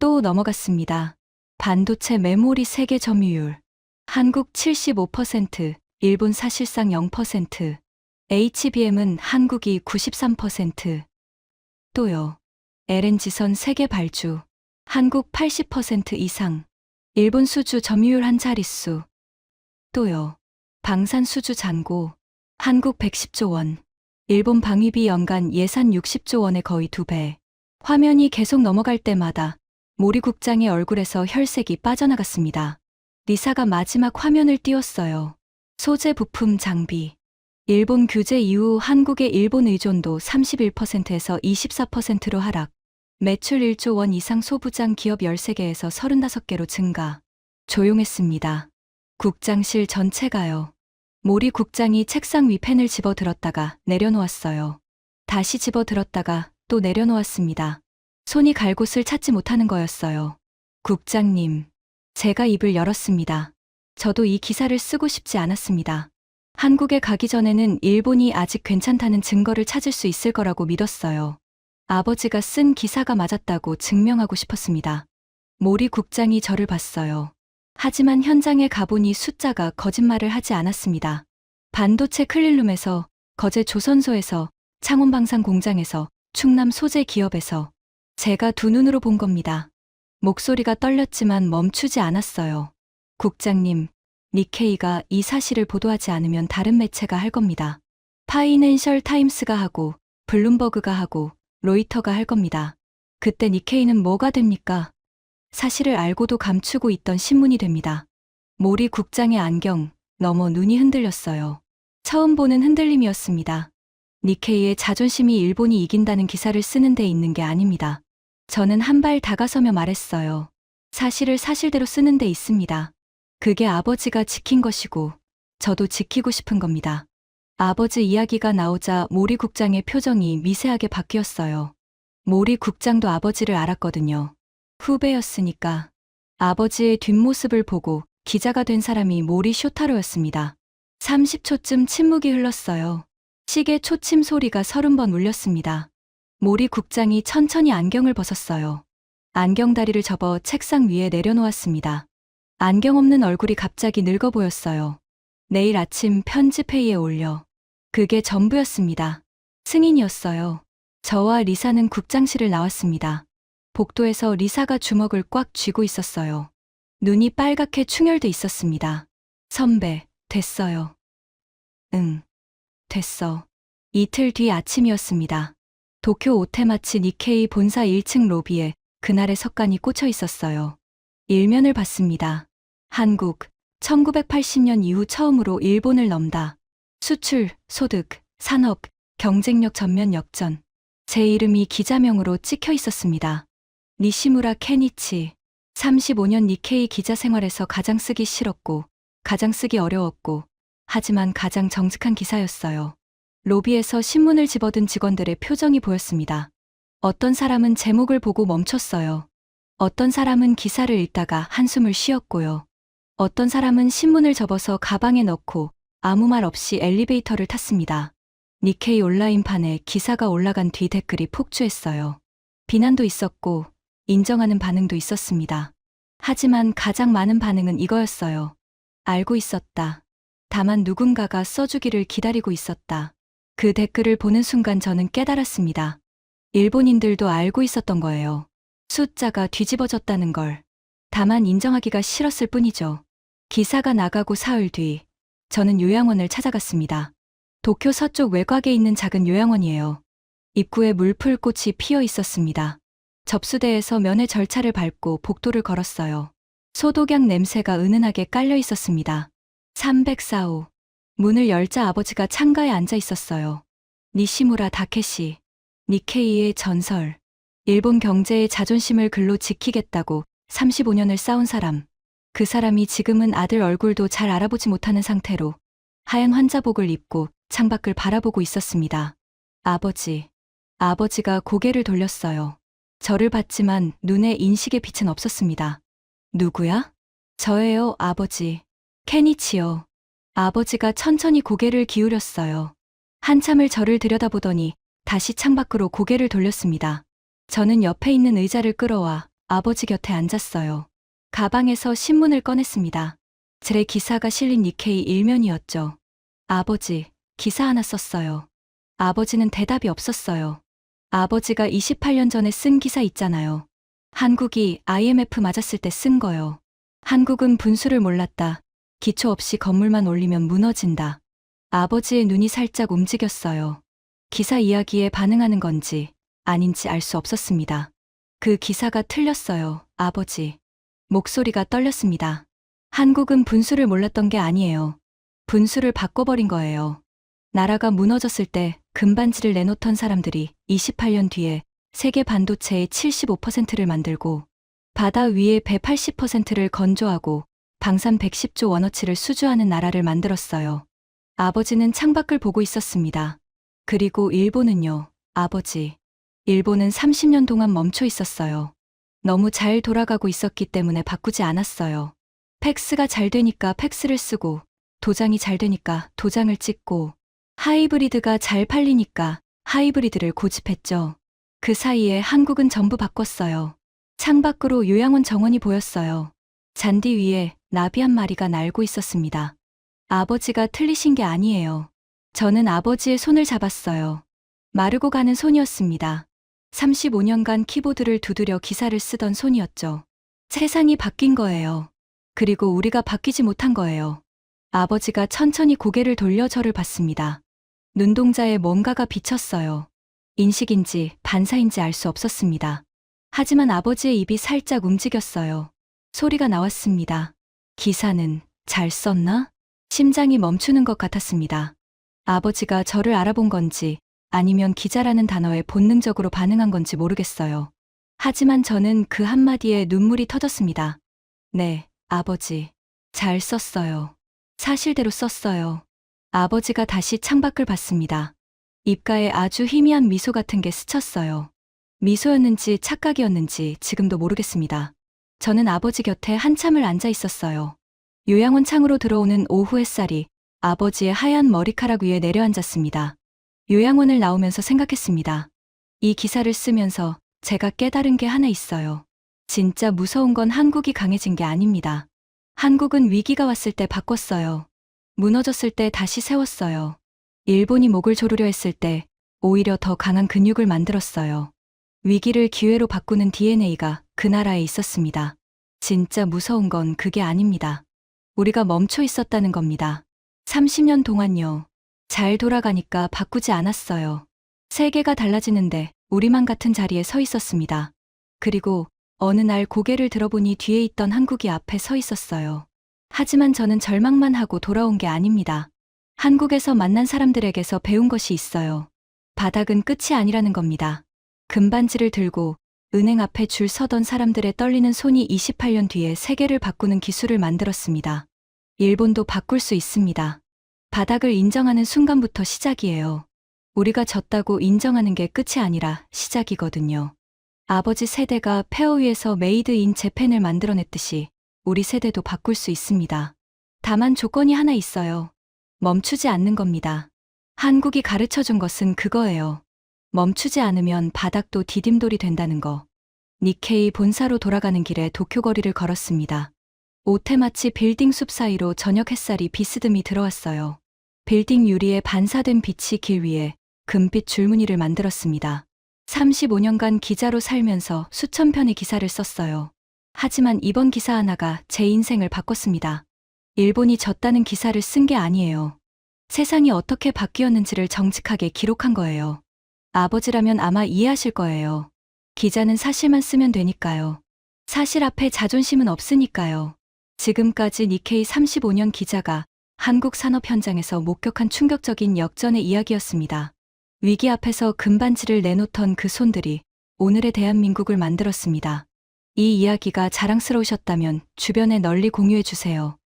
또 넘어갔습니다. 반도체 메모리 세계 점유율. 한국 75%, 일본 사실상 0%. HBM은 한국이 93%. 또요. LNG선 세계 발주. 한국 80% 이상. 일본 수주 점유율 한 자릿수. 또요. 방산 수주 잔고. 한국 110조 원. 일본 방위비 연간 예산 60조 원의 거의 2배. 화면이 계속 넘어갈 때마다 모리 국장의 얼굴에서 혈색이 빠져나갔습니다. 리사가 마지막 화면을 띄웠어요. 소재 부품 장비. 일본 규제 이후 한국의 일본 의존도 31%에서 24%로 하락. 매출 1조 원 이상 소부장 기업 13개에서 35개로 증가. 조용했습니다. 국장실 전체가요. 모리 국장이 책상 위 펜을 집어들었다가 내려놓았어요. 다시 집어들었다가 또 내려놓았습니다. 손이 갈 곳을 찾지 못하는 거였어요. 국장님, 제가 입을 열었습니다. 저도 이 기사를 쓰고 싶지 않았습니다. 한국에 가기 전에는 일본이 아직 괜찮다는 증거를 찾을 수 있을 거라고 믿었어요. 아버지가 쓴 기사가 맞았다고 증명하고 싶었습니다. 모리 국장이 저를 봤어요. 하지만 현장에 가보니 숫자가 거짓말을 하지 않았습니다. 반도체 클린룸에서, 거제 조선소에서, 창원방산 공장에서, 충남 소재 기업에서 제가 두 눈으로 본 겁니다. 목소리가 떨렸지만 멈추지 않았어요. 국장님, 니케이가 이 사실을 보도하지 않으면 다른 매체가 할 겁니다. 파이낸셜 타임스가 하고, 블룸버그가 하고, 로이터가 할 겁니다. 그때 니케이는 뭐가 됩니까? 사실을 알고도 감추고 있던 신문이 됩니다. 모리 국장의 안경 너머 눈이 흔들렸어요. 처음 보는 흔들림이었습니다. 니케이의 자존심이 일본이 이긴다는 기사를 쓰는 데 있는 게 아닙니다. 저는 한 발 다가서며 말했어요. 사실을 사실대로 쓰는 데 있습니다. 그게 아버지가 지킨 것이고 저도 지키고 싶은 겁니다. 아버지 이야기가 나오자 모리 국장의 표정이 미세하게 바뀌었어요. 모리 국장도 아버지를 알았거든요. 후배였으니까. 아버지의 뒷모습을 보고 기자가 된 사람이 모리 쇼타로였습니다. 30초쯤 침묵이 흘렀어요. 시계 초침 소리가 30번 울렸습니다. 모리 국장이 천천히 안경을 벗었어요. 안경다리를 접어 책상 위에 내려놓았습니다. 안경 없는 얼굴이 갑자기 늙어 보였어요. 내일 아침 편집회의에 올려. 그게 전부였습니다. 승인이었어요. 저와 리사는 국장실을 나왔습니다. 복도에서 리사가 주먹을 꽉 쥐고 있었어요. 눈이 빨갛게 충혈돼 있었습니다. 선배, 됐어요. 응, 됐어. 이틀 뒤 아침이었습니다. 도쿄 오테마치 니케이 본사 1층 로비에 그날의 석간이 꽂혀 있었어요. 일면을 봤습니다. 한국, 1980년 이후 처음으로 일본을 넘다. 수출, 소득, 산업, 경쟁력 전면 역전. 제 이름이 기자명으로 찍혀 있었습니다. 니시무라 케니치. 35년 니케이 기자 생활에서 가장 쓰기 싫었고, 가장 쓰기 어려웠고, 하지만 가장 정직한 기사였어요. 로비에서 신문을 집어든 직원들의 표정이 보였습니다. 어떤 사람은 제목을 보고 멈췄어요. 어떤 사람은 기사를 읽다가 한숨을 쉬었고요. 어떤 사람은 신문을 접어서 가방에 넣고 아무 말 없이 엘리베이터를 탔습니다. 니케이 온라인판에 기사가 올라간 뒤 댓글이 폭주했어요. 비난도 있었고 인정하는 반응도 있었습니다. 하지만 가장 많은 반응은 이거였어요. 알고 있었다. 다만 누군가가 써주기를 기다리고 있었다. 그 댓글을 보는 순간 저는 깨달았습니다. 일본인들도 알고 있었던 거예요. 숫자가 뒤집어졌다는 걸. 다만 인정하기가 싫었을 뿐이죠. 기사가 나가고 사흘 뒤, 저는 요양원을 찾아갔습니다. 도쿄 서쪽 외곽에 있는 작은 요양원이에요. 입구에 물풀꽃이 피어 있었습니다. 접수대에서 면회 절차를 밟고 복도를 걸었어요. 소독약 냄새가 은은하게 깔려 있었습니다. 304호. 문을 열자 아버지가 창가에 앉아 있었어요. 니시무라 다케시. 니케이의 전설. 일본 경제의 자존심을 글로 지키겠다고 35년을 싸운 사람. 그 사람이 지금은 아들 얼굴도 잘 알아보지 못하는 상태로 하얀 환자복을 입고 창밖을 바라보고 있었습니다. 아버지. 아버지가 고개를 돌렸어요. 저를 봤지만 눈에 인식의 빛은 없었습니다. 누구야? 저예요, 아버지. 케니치요. 아버지가 천천히 고개를 기울였어요. 한참을 저를 들여다보더니 다시 창밖으로 고개를 돌렸습니다. 저는 옆에 있는 의자를 끌어와 아버지 곁에 앉았어요. 가방에서 신문을 꺼냈습니다. 제 기사가 실린 니케이 일면이었죠. 아버지, 기사 하나 썼어요. 아버지는 대답이 없었어요. 아버지가 28년 전에 쓴 기사 있잖아요. 한국이 IMF 맞았을 때 쓴 거요. 한국은 분수를 몰랐다. 기초 없이 건물만 올리면 무너진다. 아버지의 눈이 살짝 움직였어요. 기사 이야기에 반응하는 건지 아닌지 알 수 없었습니다. 그 기사가 틀렸어요, 아버지. 목소리가 떨렸습니다. 한국은 분수를 몰랐던 게 아니에요. 분수를 바꿔버린 거예요. 나라가 무너졌을 때 금반지를 내놓던 사람들이 28년 뒤에 세계 반도체의 75%를 만들고 바다 위에 180%를 건조하고 방산 110조 원어치를 수주하는 나라를 만들었어요. 아버지는 창밖을 보고 있었습니다. 그리고 일본은요, 아버지. 일본은 30년 동안 멈춰 있었어요. 너무 잘 돌아가고 있었기 때문에 바꾸지 않았어요. 팩스가 잘 되니까 팩스를 쓰고 도장이 잘 되니까 도장을 찍고 하이브리드가 잘 팔리니까 하이브리드를 고집했죠. 그 사이에 한국은 전부 바꿨어요. 창밖으로 요양원 정원이 보였어요. 잔디 위에 나비 한 마리가 날고 있었습니다. 아버지가 틀리신 게 아니에요. 저는 아버지의 손을 잡았어요. 마르고 가는 손이었습니다. 35년간 키보드를 두드려 기사를 쓰던 손이었죠. 세상이 바뀐 거예요. 그리고 우리가 바뀌지 못한 거예요. 아버지가 천천히 고개를 돌려 저를 봤습니다. 눈동자에 뭔가가 비쳤어요. 인식인지 반사인지 알 수 없었습니다. 하지만 아버지의 입이 살짝 움직였어요. 소리가 나왔습니다. 기사는 잘 썼나? 심장이 멈추는 것 같았습니다. 아버지가 저를 알아본 건지 아니면 기자라는 단어에 본능적으로 반응한 건지 모르겠어요. 하지만 저는 그 한마디에 눈물이 터졌습니다. 네, 아버지. 잘 썼어요. 사실대로 썼어요. 아버지가 다시 창밖을 봤습니다. 입가에 아주 희미한 미소 같은 게 스쳤어요. 미소였는지 착각이었는지 지금도 모르겠습니다. 저는 아버지 곁에 한참을 앉아 있었어요. 요양원 창으로 들어오는 오후 햇살이 아버지의 하얀 머리카락 위에 내려앉았습니다. 요양원을 나오면서 생각했습니다. 이 기사를 쓰면서 제가 깨달은 게 하나 있어요. 진짜 무서운 건 한국이 강해진 게 아닙니다. 한국은 위기가 왔을 때 바꿨어요. 무너졌을 때 다시 세웠어요. 일본이 목을 조르려 했을 때 오히려 더 강한 근육을 만들었어요. 위기를 기회로 바꾸는 DNA가 그 나라에 있었습니다. 진짜 무서운 건 그게 아닙니다. 우리가 멈춰 있었다는 겁니다. 30년 동안요. 잘 돌아가니까 바꾸지 않았어요. 세계가 달라지는데 우리만 같은 자리에 서 있었습니다. 그리고 어느 날 고개를 들어보니 뒤에 있던 한국이 앞에 서 있었어요. 하지만 저는 절망만 하고 돌아온 게 아닙니다. 한국에서 만난 사람들에게서 배운 것이 있어요. 바닥은 끝이 아니라는 겁니다. 금반지를 들고 은행 앞에 줄 서던 사람들의 떨리는 손이 28년 뒤에 세계를 바꾸는 기술을 만들었습니다. 일본도 바꿀 수 있습니다. 바닥을 인정하는 순간부터 시작이에요. 우리가 졌다고 인정하는 게 끝이 아니라 시작이거든요. 아버지 세대가 폐허 위에서 메이드 인 재팬을 만들어냈듯이 우리 세대도 바꿀 수 있습니다. 다만 조건이 하나 있어요. 멈추지 않는 겁니다. 한국이 가르쳐준 것은 그거예요. 멈추지 않으면 바닥도 디딤돌이 된다는 거. 니케이 본사로 돌아가는 길에 도쿄 거리를 걸었습니다. 오테마치 빌딩 숲 사이로 저녁 햇살이 비스듬히 들어왔어요. 빌딩 유리에 반사된 빛이 길 위에 금빛 줄무늬를 만들었습니다. 35년간 기자로 살면서 수천 편의 기사를 썼어요. 하지만 이번 기사 하나가 제 인생을 바꿨습니다. 일본이 졌다는 기사를 쓴 게 아니에요. 세상이 어떻게 바뀌었는지를 정직하게 기록한 거예요. 아버지라면 아마 이해하실 거예요. 기자는 사실만 쓰면 되니까요. 사실 앞에 자존심은 없으니까요. 지금까지 니케이 35년 기자가 한국 산업 현장에서 목격한 충격적인 역전의 이야기였습니다. 위기 앞에서 금반지를 내놓던 그 손들이 오늘의 대한민국을 만들었습니다. 이 이야기가 자랑스러우셨다면 주변에 널리 공유해 주세요.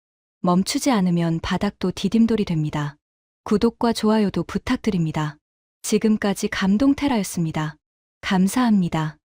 멈추지 않으면 바닥도 디딤돌이 됩니다. 구독과 좋아요도 부탁드립니다. 지금까지 감동테라였습니다. 감사합니다.